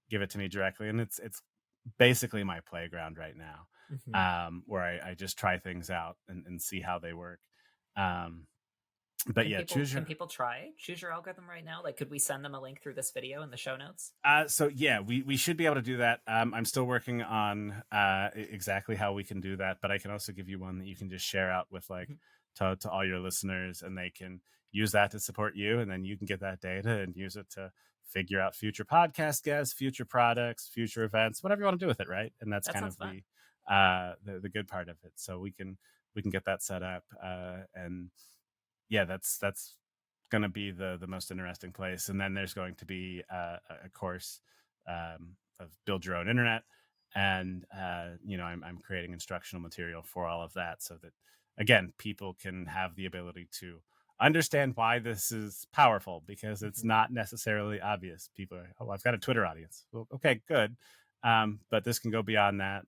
give it to me directly. And it's basically my playground right now, Hmm. where I just try things out and see how they work. Um, but Can yeah, people choose can your. people try choose your algorithm right now? Like, could we send them a link through this video in the show notes? So yeah, we should be able to do that. I'm still working on exactly how we can do that, but I can also give you one that you can just share out with, like, Mhm. to all your listeners, and they can use that to support you, and then you can get that data and use it to figure out future podcast guests, future products, future events, whatever you want to do with it, right? And that's That kind sounds of fun. the good part of it. So we can get that set up, and yeah, that's going to be the most interesting place. And then there's going to be a course of build your own internet, and I'm creating instructional material for all of that, so that again people can have the ability to understand why this is powerful, because it's Hmm. not necessarily obvious. People are, oh, I've got a Twitter audience. Well, okay, good. But this can go beyond that.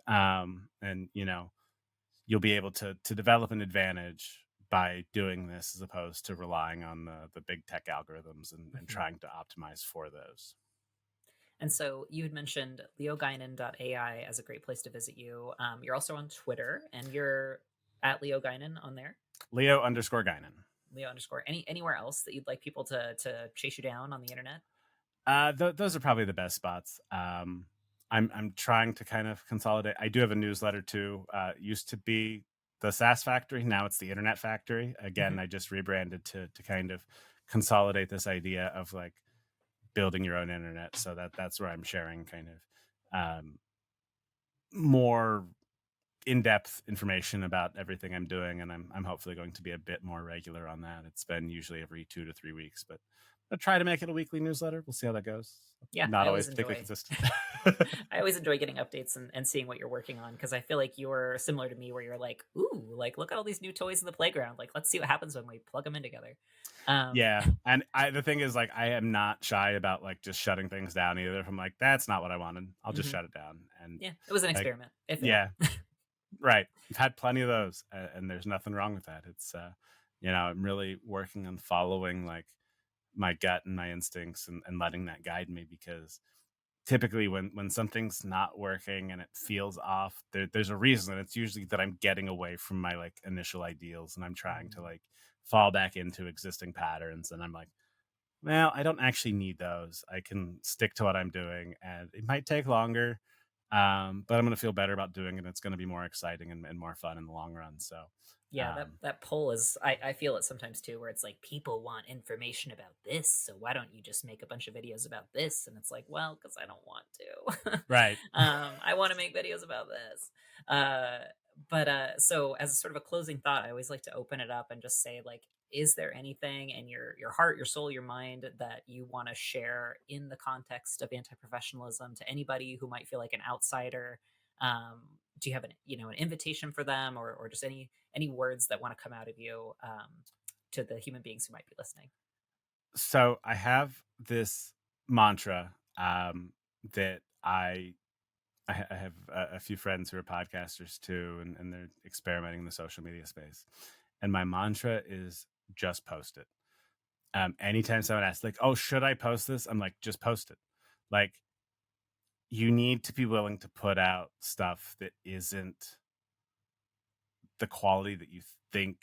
And you'll be able to develop an advantage by doing this, as opposed to relying on the big tech algorithms, and Hmm. trying to optimize for those. And so you had mentioned leoguinan.ai as a great place to visit you. You're also on Twitter, and you're at Leo Guinan on there. Leo_Guinan. Leo underscore. Anywhere else that you'd like people to chase you down on the internet? Those are probably the best spots. I'm trying to kind of consolidate. I do have a newsletter too. Used to be the SaaS Factory, now it's the Internet Factory. Again, Hmm. I just rebranded to kind of consolidate this idea of like building your own internet. So that's where I'm sharing kind of more in-depth information about everything I'm doing, and I'm hopefully going to be a bit more regular on that. It's been usually every 2 to 3 weeks, but I'll try to make it a weekly newsletter. We'll see how that goes. Yeah, Not I always always particularly enjoy. consistent. I always enjoy getting updates and seeing what you're working on, because I feel like you're similar to me, where you're like, "Ooh, like look at all these new toys in the playground. Like, let's see what happens when we plug them in together." Um, Yeah, and the thing is, like, I am not shy about like just shutting things down either. If I'm like, that's not what I wanted, I'll just mhm. shut it down. And Yeah, it was an like, experiment. It failed. yeah, right. I've had plenty of those, and there's nothing wrong with that. It's I'm really working on following like my gut and my instincts, and letting that guide me, because typically when something's not working and it feels off, there's a reason, and it's usually that I'm getting away from my like initial ideals, and I'm trying to Mhm. like fall back into existing patterns, and I'm like, well, I don't actually need those. I can stick to what I'm doing, and it might take longer, but I'm going to feel better about doing it. It's going to be more exciting, and more fun in the long run. So Yeah, that um that pull is, I feel it sometimes too, where it's like people want information about this, so why don't you just make a bunch of videos about this? And it's like, well, because I don't want to. right. I want to make videos about this. Uh, but so as a sort of a closing thought, I always like to open it up and just say, like, is there anything in your heart, your soul, your mind that you want to share in the context of anti professionalism to anybody who might feel like an outsider? do you have an invitation for them, or just any words that want to come out of you to the human beings who might be listening? So I have this mantra that I have a few friends who are podcasters too, and they're experimenting in the social media space. And my mantra is just post it. Anytime someone asks, like, "Oh, should I post this?" I'm like, "Just post it." Like, you need to be willing to put out stuff that isn't the quality that you think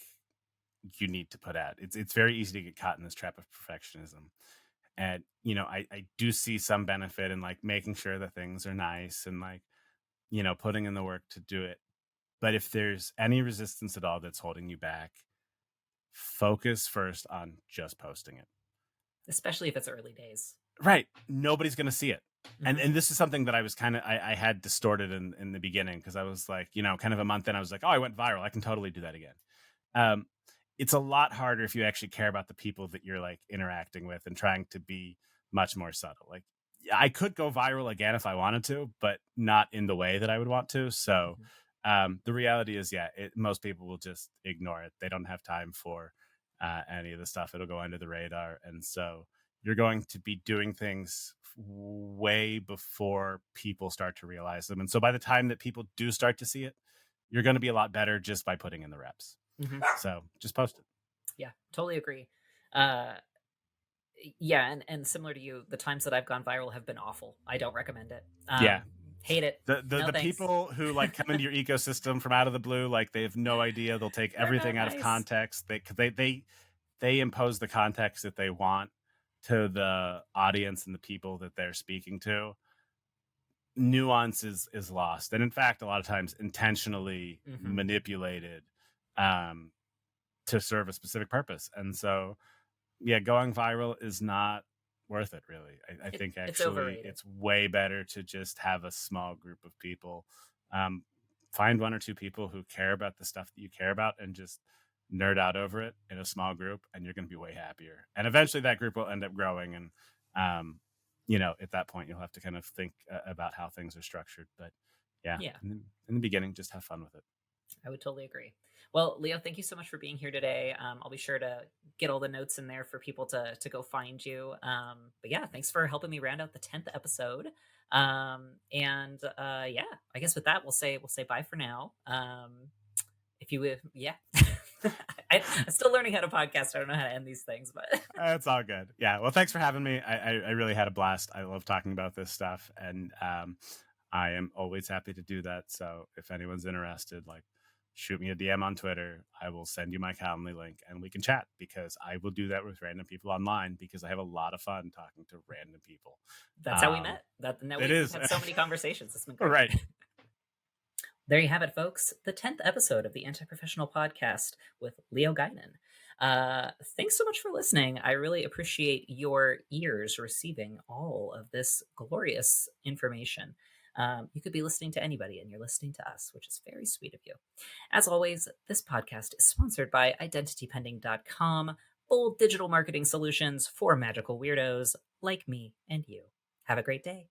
you need to put out. It's very easy to get caught in this trap of perfectionism. And I do see some benefit in like making sure that things are nice and like, putting in the work to do it. But if there's any resistance at all that's holding you back, focus first on just posting it. Especially if it's early days. Right. Nobody's gonna see it. And Hmm. and this is something that I was kinda I had distorted in the beginning because I was like, kind of a month in, I was like, "Oh, I went viral. I can totally do that again." Um, it's a lot harder if you actually care about the people that you're, like, interacting with and trying to be much more subtle. Like, yeah, I could go viral again if I wanted to, but not in the way that I would want to. So, Hmm. the reality is, yeah, most people will just ignore it. They don't have time for, any of the stuff. It'll go under the radar, and so you're going to be doing things way before people start to realize them. And so by the time that people do start to see it, you're going to be a lot better just by putting in the reps. Hmm. So just post it. Yeah, totally agree. Uh, yeah, and similar to you, the times that I've gone viral have been awful. I don't recommend it. Yeah. Hate it. The No thanks. people who like come into your ecosystem from out of the blue, like they have no idea. They'll take They're not everything out of nice. context. They impose the context that they want to the audience and the people that they're speaking to. Nuance is lost, and in fact, a lot of times intentionally Hmm. manipulated um, to serve a specific purpose. And so, yeah, going viral is not worth it. Really, I think It's actually overrated. it's way better to just have a small group of people. Um, find one or two people who care about the stuff that you care about, and just nerd out over it in a small group, and you're going to be way happier. And eventually, that group will end up growing, and um, at that point, you'll have to kind of think about how things are structured. But yeah, Yeah. in the beginning, just have fun with it. I would totally agree. Well, Leo, thank you so much for being here today. I'll be sure to get all the notes in there for people to go find you. But yeah, thanks for helping me round out the 10th episode. And yeah, I guess with that we'll say bye for now. If you would, yeah. I'm still learning how to podcast. I don't know how to end these things, but It's all good. Yeah. Well, thanks for having me. I really had a blast. I love talking about this stuff, and I am always happy to do that. So if anyone's interested, like, shoot me a DM on Twitter. I will send you my Calendly link, and we can chat because I will do that with random people online because I have a lot of fun talking to random people. that's how we Um, met. That now it we've is had so many conversations. It's been great. right. There you have it, folks. The 10th episode of the Anti-Professional Podcast with Leo Guinan. Thanks so much for listening. I really appreciate your ears receiving all of this glorious information. You could be listening to anybody, and you're listening to us, which is very sweet of you. As always, this podcast is sponsored by identitypending.com, bold digital marketing solutions for magical weirdos like me and you. Have a great day.